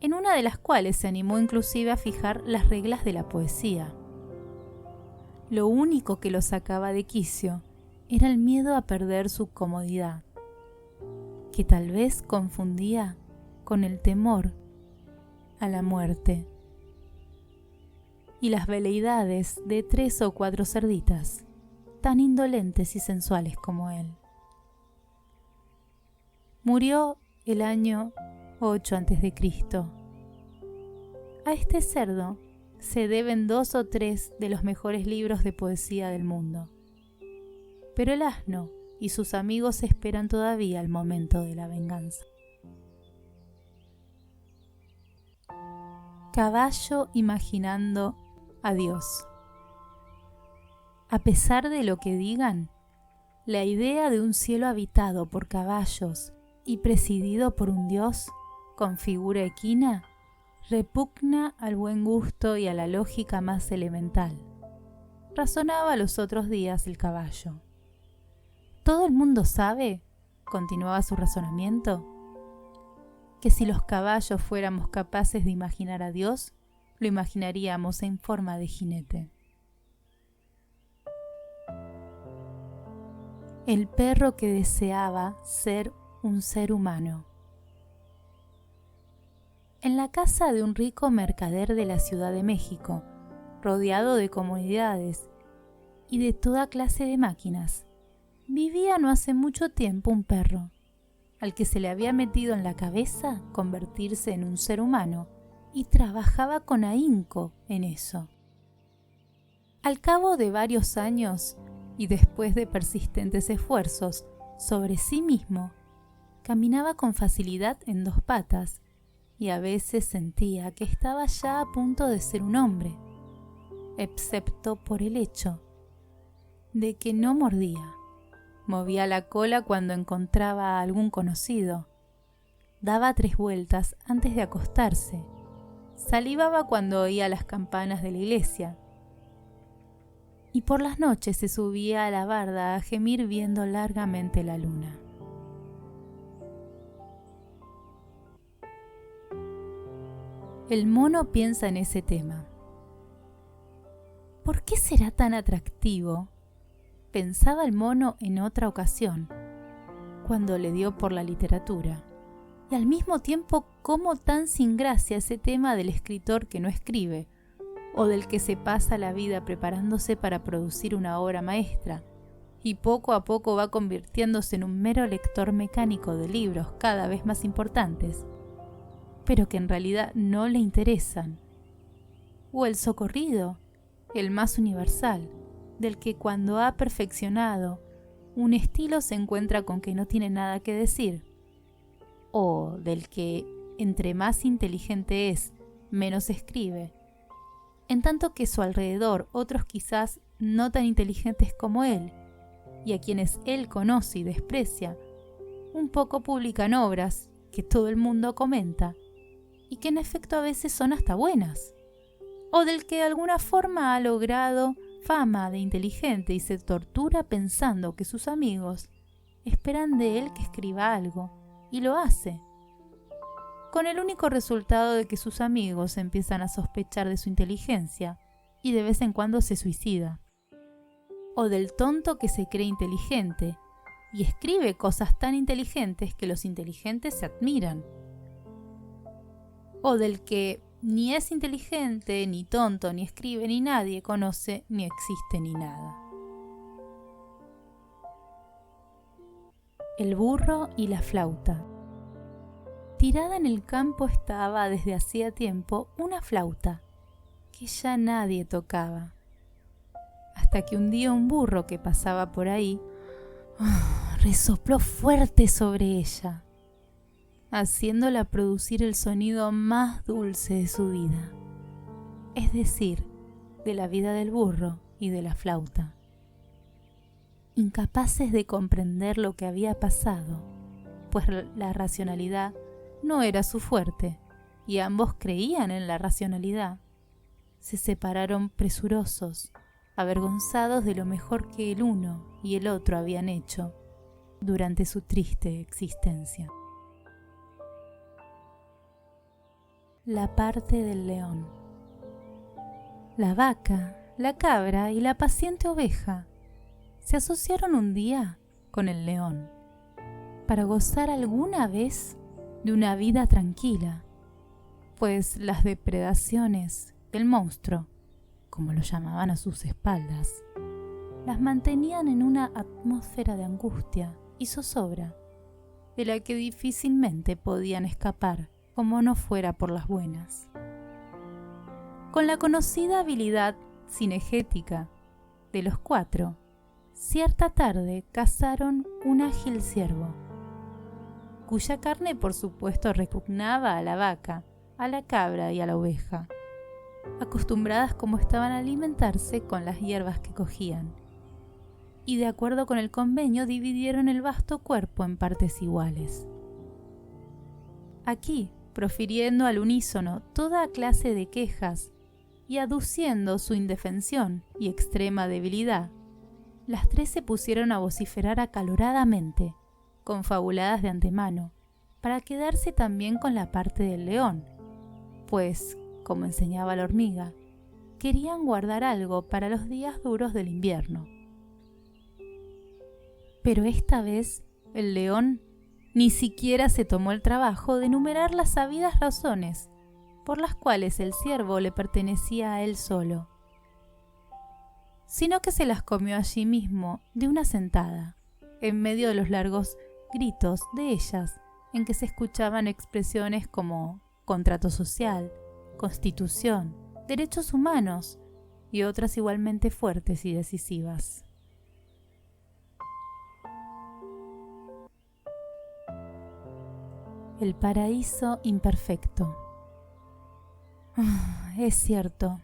en una de las cuales se animó inclusive a fijar las reglas de la poesía. Lo único que lo sacaba de quicio era el miedo a perder su comodidad, que tal vez confundía con el temor a la muerte y las veleidades de 3 o 4 cerditas, tan indolentes y sensuales como él. Murió el año 8 a.C. A este cerdo se deben 2 o 3 de los mejores libros de poesía del mundo. Pero el asno y sus amigos esperan todavía el momento de la venganza. Caballo imaginando a Dios. A pesar de lo que digan, la idea de un cielo habitado por caballos y presidido por un Dios con figura equina repugna al buen gusto y a la lógica más elemental. Razonaba los otros días el caballo. Todo el mundo sabe, continuaba su razonamiento, que si los caballos fuéramos capaces de imaginar a Dios, lo imaginaríamos en forma de jinete. El perro que deseaba ser un ser humano. En la casa de un rico mercader de la Ciudad de México, rodeado de comodidades y de toda clase de máquinas, vivía no hace mucho tiempo un perro, al que se le había metido en la cabeza convertirse en un ser humano y trabajaba con ahínco en eso. Al cabo de varios años y después de persistentes esfuerzos sobre sí mismo, caminaba con facilidad en dos patas y a veces sentía que estaba ya a punto de ser un hombre, excepto por el hecho de que no mordía. Movía la cola cuando encontraba a algún conocido, daba 3 vueltas antes de acostarse, salivaba cuando oía las campanas de la iglesia y por las noches se subía a la barda a gemir viendo largamente la luna. El mono piensa en ese tema. ¿Por qué será tan atractivo? Pensaba el mono en otra ocasión, cuando le dio por la literatura. Y al mismo tiempo, cómo tan sin gracia ese tema del escritor que no escribe, o del que se pasa la vida preparándose para producir una obra maestra, y poco a poco va convirtiéndose en un mero lector mecánico de libros cada vez más importantes, pero que en realidad no le interesan. O el socorrido, el más universal, del que cuando ha perfeccionado un estilo se encuentra con que no tiene nada que decir, o del que entre más inteligente es, menos escribe, en tanto que a su alrededor otros quizás no tan inteligentes como él, y a quienes él conoce y desprecia, un poco publican obras que todo el mundo comenta, y que en efecto a veces son hasta buenas, o del que de alguna forma ha logrado fama de inteligente y se tortura pensando que sus amigos esperan de él que escriba algo, y lo hace, con el único resultado de que sus amigos empiezan a sospechar de su inteligencia y de vez en cuando se suicida. O del tonto que se cree inteligente y escribe cosas tan inteligentes que los inteligentes se admiran. O del que ni es inteligente, ni tonto, ni escribe, ni nadie conoce, ni existe, ni nada. El burro y la flauta. Tirada en el campo estaba desde hacía tiempo una flauta que ya nadie tocaba, hasta que un día un burro que pasaba por ahí resopló fuerte sobre ella, haciéndola producir el sonido más dulce de su vida, es decir, de la vida del burro y de la flauta. Incapaces de comprender lo que había pasado, pues la racionalidad no era su fuerte, y ambos creían en la racionalidad, se separaron presurosos, avergonzados de lo mejor que el uno y el otro habían hecho durante su triste existencia. La parte del león. La vaca, la cabra y la paciente oveja se asociaron un día con el león para gozar alguna vez de una vida tranquila, pues las depredaciones del monstruo, como lo llamaban a sus espaldas, las mantenían en una atmósfera de angustia y zozobra, de la que difícilmente podían escapar como no fuera por las buenas. Con la conocida habilidad cinegética de los 4, cierta tarde cazaron un ágil ciervo, cuya carne por supuesto repugnaba a la vaca, a la cabra y a la oveja, acostumbradas como estaban a alimentarse con las hierbas que cogían, y de acuerdo con el convenio dividieron el vasto cuerpo en partes iguales. Aquí, profiriendo al unísono toda clase de quejas y aduciendo su indefensión y extrema debilidad, las tres se pusieron a vociferar acaloradamente, confabuladas de antemano, para quedarse también con la parte del león, pues, como enseñaba la hormiga, querían guardar algo para los días duros del invierno. Pero esta vez el león ni siquiera se tomó el trabajo de enumerar las sabidas razones por las cuales el ciervo le pertenecía a él solo, sino que se las comió allí mismo de una sentada, en medio de los largos gritos de ellas, en que se escuchaban expresiones como contrato social, constitución, derechos humanos y otras igualmente fuertes y decisivas. El paraíso imperfecto. Es cierto,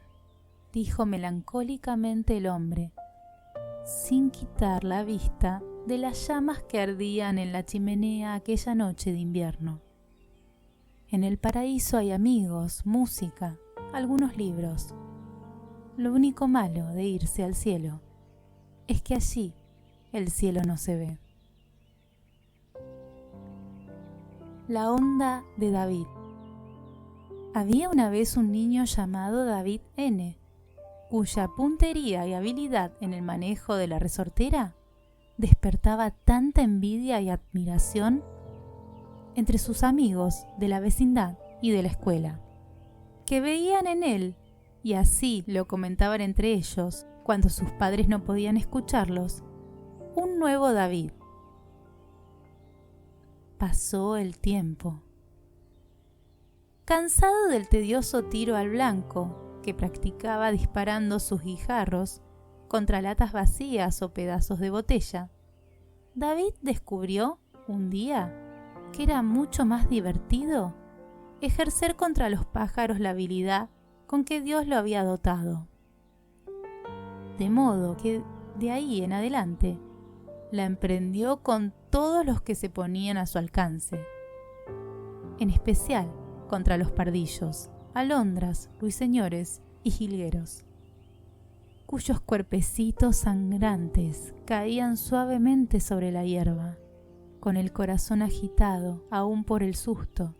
dijo melancólicamente el hombre, sin quitar la vista de las llamas que ardían en la chimenea aquella noche de invierno. En el paraíso hay amigos, música, algunos libros. Lo único malo de irse al cielo es que allí el cielo no se ve. La onda de David. Había una vez un niño llamado David N., cuya puntería y habilidad en el manejo de la resortera despertaba tanta envidia y admiración entre sus amigos de la vecindad y de la escuela, que veían en él, y así lo comentaban entre ellos cuando sus padres no podían escucharlos, un nuevo David. Pasó el tiempo. Cansado del tedioso tiro al blanco que practicaba disparando sus guijarros contra latas vacías o pedazos de botella, David descubrió un día que era mucho más divertido ejercer contra los pájaros la habilidad con que Dios lo había dotado. De modo que de ahí en adelante la emprendió con todos los que se ponían a su alcance, en especial contra los pardillos, alondras, ruiseñores y jilgueros, cuyos cuerpecitos sangrantes caían suavemente sobre la hierba, con el corazón agitado aún por el susto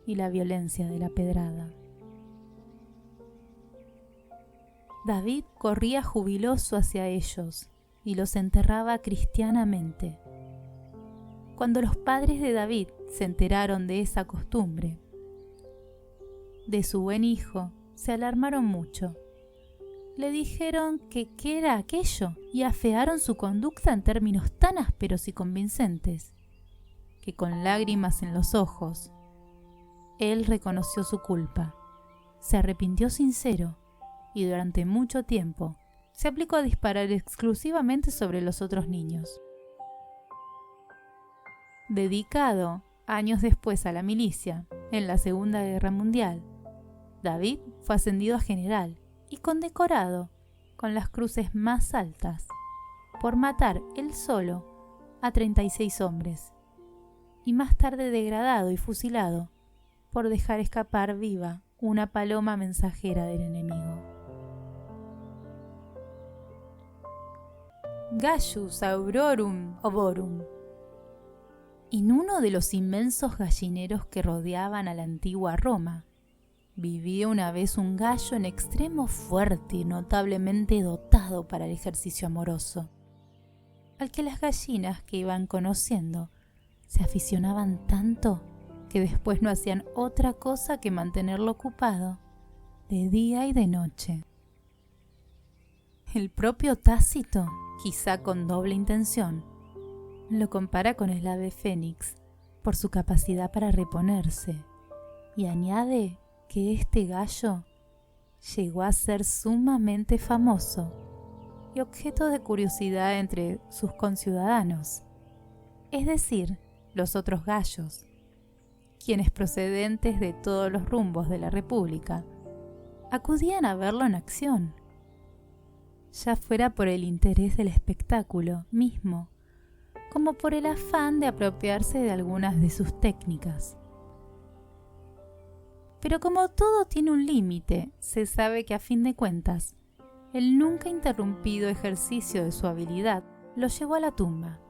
y la violencia de la pedrada. David corría jubiloso hacia ellos y los enterraba cristianamente. Cuando los padres de David se enteraron de esa costumbre, de su buen hijo, se alarmaron mucho. Le dijeron que qué era aquello y afearon su conducta en términos tan ásperos y convincentes que con lágrimas en los ojos, él reconoció su culpa, se arrepintió sincero y durante mucho tiempo se aplicó a disparar exclusivamente sobre los otros niños. Dedicado años después a la milicia, en la Segunda Guerra Mundial, David fue ascendido a general y condecorado con las cruces más altas por matar él solo a 36 hombres, y más tarde degradado y fusilado por dejar escapar viva una paloma mensajera del enemigo. Gallus aurorum ovorum. En uno de los inmensos gallineros que rodeaban a la antigua Roma, vivía una vez un gallo en extremo fuerte y notablemente dotado para el ejercicio amoroso, al que las gallinas que iban conociendo se aficionaban tanto que después no hacían otra cosa que mantenerlo ocupado de día y de noche. El propio Tácito, quizá con doble intención, lo compara con el ave fénix por su capacidad para reponerse y añade que este gallo llegó a ser sumamente famoso y objeto de curiosidad entre sus conciudadanos, es decir, los otros gallos, quienes procedentes de todos los rumbos de la República acudían a verlo en acción, ya fuera por el interés del espectáculo mismo, como por el afán de apropiarse de algunas de sus técnicas. Pero como todo tiene un límite, se sabe que a fin de cuentas, el nunca interrumpido ejercicio de su habilidad lo llevó a la tumba,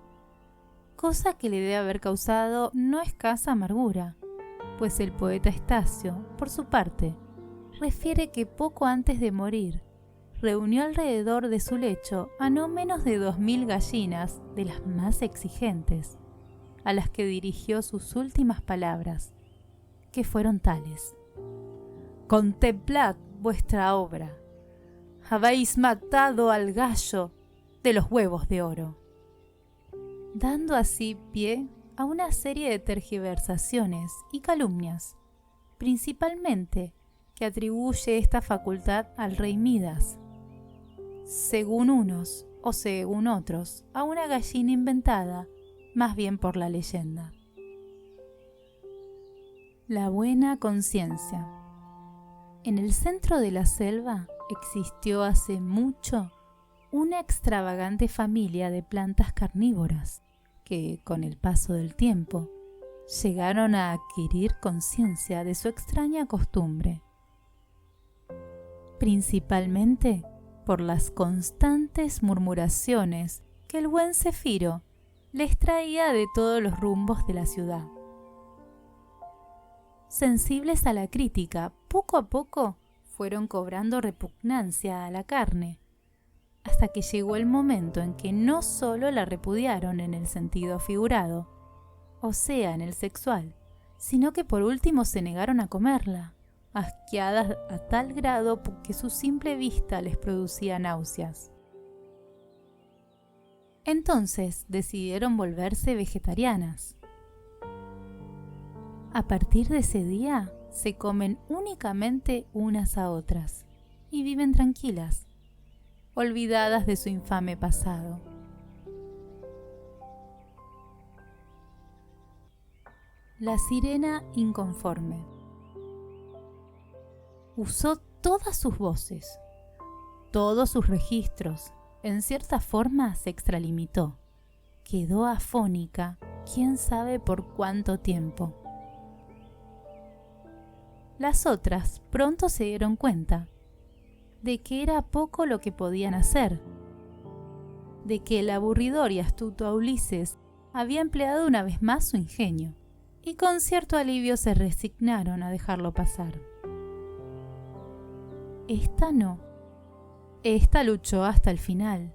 cosa que le debe haber causado no escasa amargura, pues el poeta Estacio, por su parte, refiere que poco antes de morir, reunió alrededor de su lecho a no menos de 2000 gallinas de las más exigentes, a las que dirigió sus últimas palabras, que fueron tales: «Contemplad vuestra obra. Habéis matado al gallo de los huevos de oro», dando así pie a una serie de tergiversaciones y calumnias, principalmente que atribuye esta facultad al rey Midas, según unos o según otros, a una gallina inventada más bien por la leyenda. La buena conciencia. En el centro de la selva existió hace mucho una extravagante familia de plantas carnívoras que, con el paso del tiempo, llegaron a adquirir conciencia de su extraña costumbre, principalmente por las constantes murmuraciones que el buen Cefiro les traía de todos los rumbos de la ciudad. Sensibles a la crítica, poco a poco fueron cobrando repugnancia a la carne, hasta que llegó el momento en que no solo la repudiaron en el sentido figurado, o sea, en el sexual, sino que por último se negaron a comerla, asqueadas a tal grado que su simple vista les producía náuseas. Entonces decidieron volverse vegetarianas. A partir de ese día se comen únicamente unas a otras y viven tranquilas, olvidadas de su infame pasado. La sirena inconforme. Usó todas sus voces, todos sus registros, en cierta forma se extralimitó, quedó afónica, quién sabe por cuánto tiempo. Las otras pronto se dieron cuenta de que era poco lo que podían hacer, de que el aburridor y astuto Ulises había empleado una vez más su ingenio, y con cierto alivio se resignaron a dejarlo pasar. Esta no. Esta luchó hasta el final,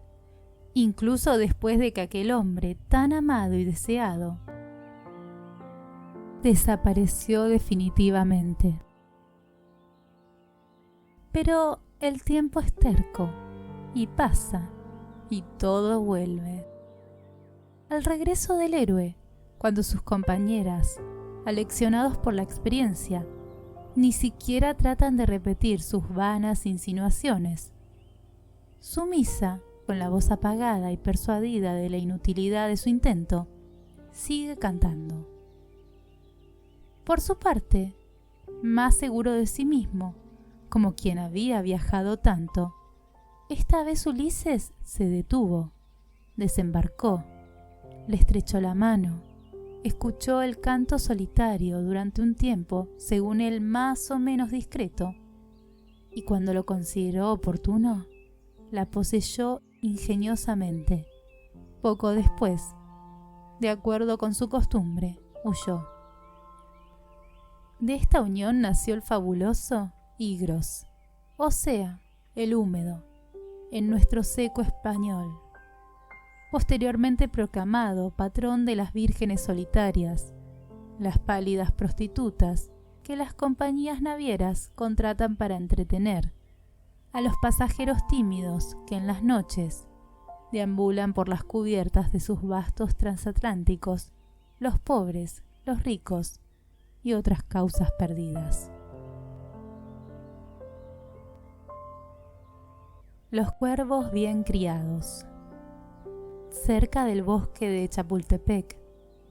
incluso después de que aquel hombre tan amado y deseado desapareció definitivamente. Pero el tiempo es terco y pasa y todo vuelve. Al regreso del héroe, cuando sus compañeras, aleccionados por la experiencia, ni siquiera tratan de repetir sus vanas insinuaciones, sumisa, con la voz apagada y persuadida de la inutilidad de su intento, sigue cantando. Por su parte, más seguro de sí mismo, como quien había viajado tanto, esta vez Ulises se detuvo, desembarcó, le estrechó la mano, escuchó el canto solitario durante un tiempo, según él más o menos discreto, y cuando lo consideró oportuno, la poseyó ingeniosamente. Poco después, de acuerdo con su costumbre, huyó. De esta unión nació el fabuloso Igros, o sea, el húmedo, en nuestro seco español, posteriormente proclamado patrón de las vírgenes solitarias, las pálidas prostitutas que las compañías navieras contratan para entretener a los pasajeros tímidos que en las noches deambulan por las cubiertas de sus vastos transatlánticos, los pobres, los ricos y otras causas perdidas. Los cuervos bien criados. Cerca del bosque de Chapultepec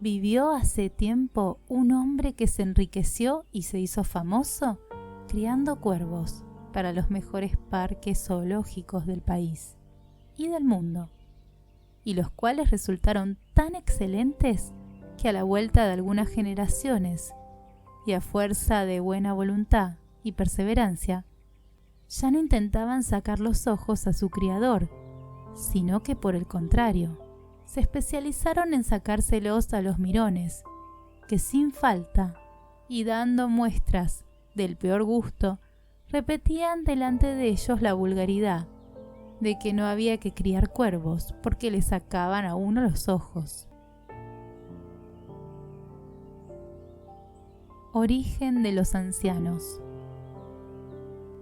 vivió hace tiempo un hombre que se enriqueció y se hizo famoso criando cuervos para los mejores parques zoológicos del país y del mundo, y los cuales resultaron tan excelentes que a la vuelta de algunas generaciones y a fuerza de buena voluntad y perseverancia, ya no intentaban sacar los ojos a su criador, sino que por el contrario, se especializaron en sacárselos a los mirones, que sin falta y dando muestras del peor gusto, repetían delante de ellos la vulgaridad de que no había que criar cuervos porque le sacaban a uno los ojos. Origen de los ancianos.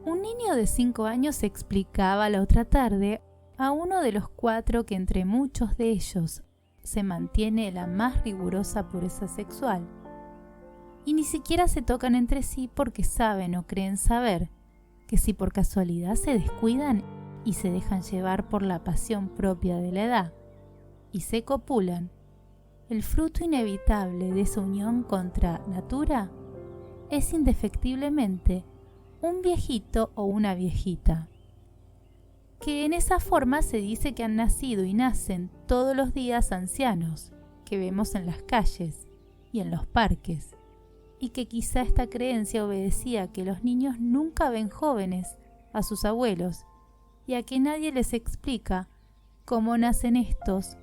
Un niño de 5 años explicaba la otra tarde a uno de los 4 que entre muchos de ellos se mantiene la más rigurosa pureza sexual, y ni siquiera se tocan entre sí porque saben o creen saber que si por casualidad se descuidan y se dejan llevar por la pasión propia de la edad y se copulan, el fruto inevitable de esa unión contra natura es indefectiblemente un viejito o una viejita, que en esa forma se dice que han nacido y nacen todos los días ancianos que vemos en las calles y en los parques, y que quizá esta creencia obedecía a que los niños nunca ven jóvenes a sus abuelos y a que nadie les explica cómo nacen estos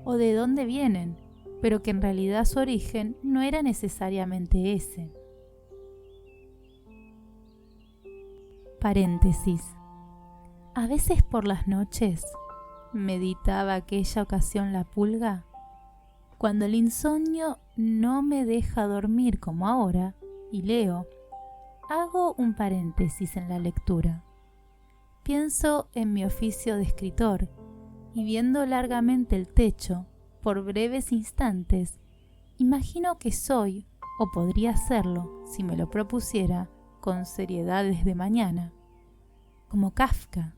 o de dónde vienen, pero que en realidad su origen no era necesariamente ese. Paréntesis. A veces por las noches, meditaba aquella ocasión la pulga, cuando el insomnio no me deja dormir como ahora, y leo, hago un paréntesis en la lectura. Pienso en mi oficio de escritor, y viendo largamente el techo, por breves instantes, imagino que soy, o podría serlo, si me lo propusiera, con seriedad desde mañana, como Kafka.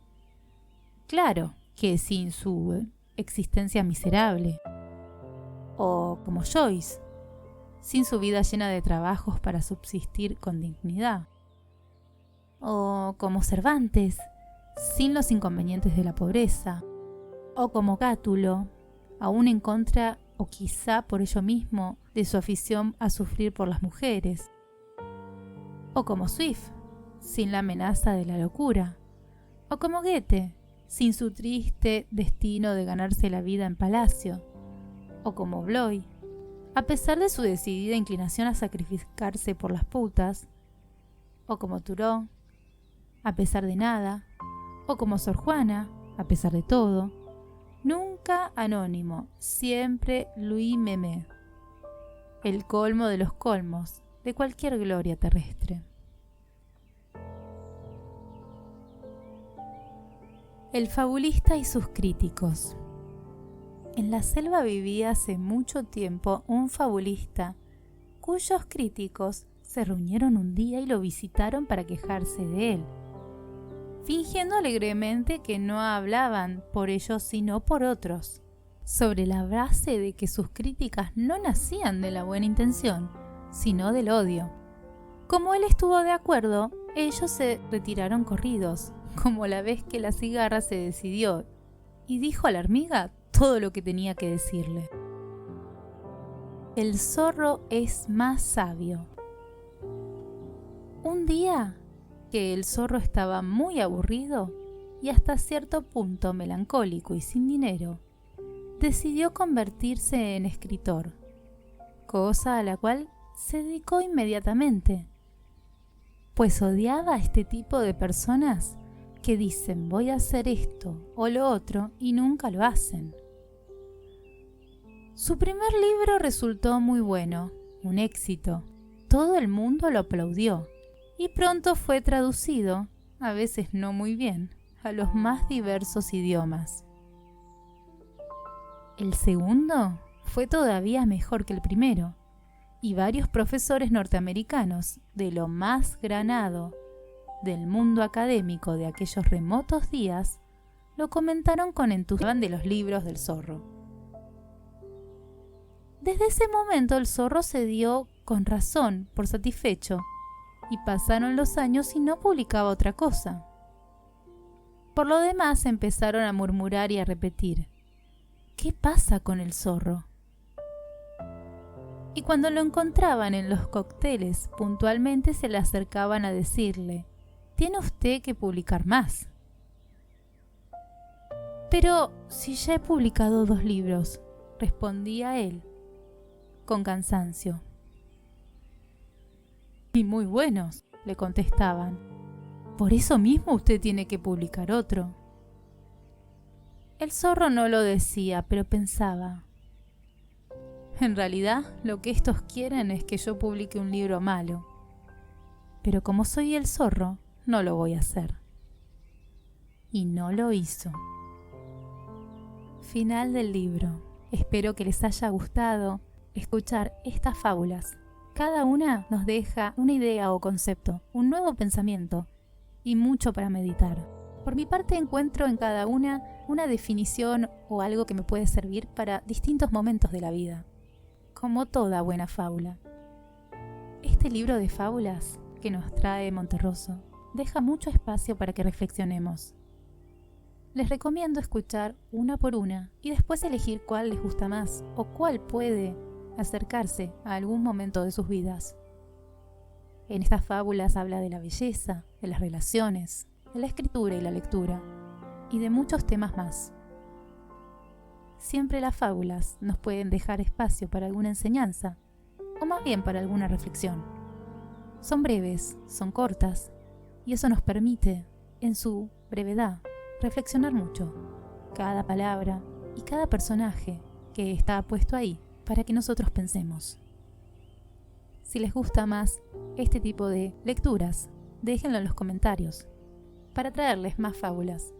Claro que sin su existencia miserable, o como Joyce, sin su vida llena de trabajos para subsistir con dignidad, o como Cervantes, sin los inconvenientes de la pobreza, o como Cátulo, aún en contra o quizá por ello mismo de su afición a sufrir por las mujeres, o como Swift, sin la amenaza de la locura, o como Goethe, sin su triste destino de ganarse la vida en palacio, o como Bloy, a pesar de su decidida inclinación a sacrificarse por las putas, o como Thoreau, a pesar de nada, o como Sor Juana, a pesar de todo, nunca anónimo, siempre Louis Mémé, el colmo de los colmos de cualquier gloria terrestre. El fabulista y sus críticos. En la selva vivía hace mucho tiempo un fabulista cuyos críticos se reunieron un día y lo visitaron para quejarse de él, fingiendo alegremente que no hablaban por ellos sino por otros, sobre la base de que sus críticas no nacían de la buena intención, sino del odio. Como él estuvo de acuerdo, ellos se retiraron corridos, como la vez que la cigarra se decidió, y dijo a la hormiga todo lo que tenía que decirle. El zorro es más sabio. Un día que el zorro estaba muy aburrido y hasta cierto punto melancólico y sin dinero, decidió convertirse en escritor, cosa a la cual se dedicó inmediatamente, pues odiaba a este tipo de personas que dicen voy a hacer esto o lo otro y nunca lo hacen. Su primer libro resultó muy bueno, un éxito. Todo el mundo lo aplaudió y pronto fue traducido, a veces no muy bien, a los más diversos idiomas. El segundo fue todavía mejor que el primero, y varios profesores norteamericanos de lo más granado del mundo académico de aquellos remotos días lo comentaron con entusiasmo de los libros del zorro. Desde ese momento el zorro se dio, con razón, por satisfecho, y pasaron los años y no publicaba otra cosa. Por lo demás empezaron a murmurar y a repetir: ¿qué pasa con el zorro? Y cuando lo encontraban en los cócteles, puntualmente se le acercaban a decirle: tiene usted que publicar más. Pero si ya he publicado 2 libros, respondía él, con cansancio. Y muy buenos, le contestaban. Por eso mismo usted tiene que publicar otro. El zorro no lo decía, pero pensaba: en realidad, lo que estos quieren es que yo publique un libro malo. Pero como soy el zorro, no lo voy a hacer. Y no lo hizo. Final del libro. Espero que les haya gustado escuchar estas fábulas. Cada una nos deja una idea o concepto, un nuevo pensamiento y mucho para meditar. Por mi parte encuentro en cada una definición o algo que me puede servir para distintos momentos de la vida, como toda buena fábula. Este libro de fábulas que nos trae Monterroso deja mucho espacio para que reflexionemos. Les recomiendo escuchar una por una y después elegir cuál les gusta más o cuál puede acercarse a algún momento de sus vidas. En estas fábulas habla de la belleza, de las relaciones, de la escritura y la lectura, y de muchos temas más. Siempre las fábulas nos pueden dejar espacio para alguna enseñanza, o más bien para alguna reflexión. Son breves, son cortas, y eso nos permite, en su brevedad, reflexionar mucho, cada palabra y cada personaje que está puesto ahí para que nosotros pensemos. Si les gusta más este tipo de lecturas, déjenlo en los comentarios para traerles más fábulas.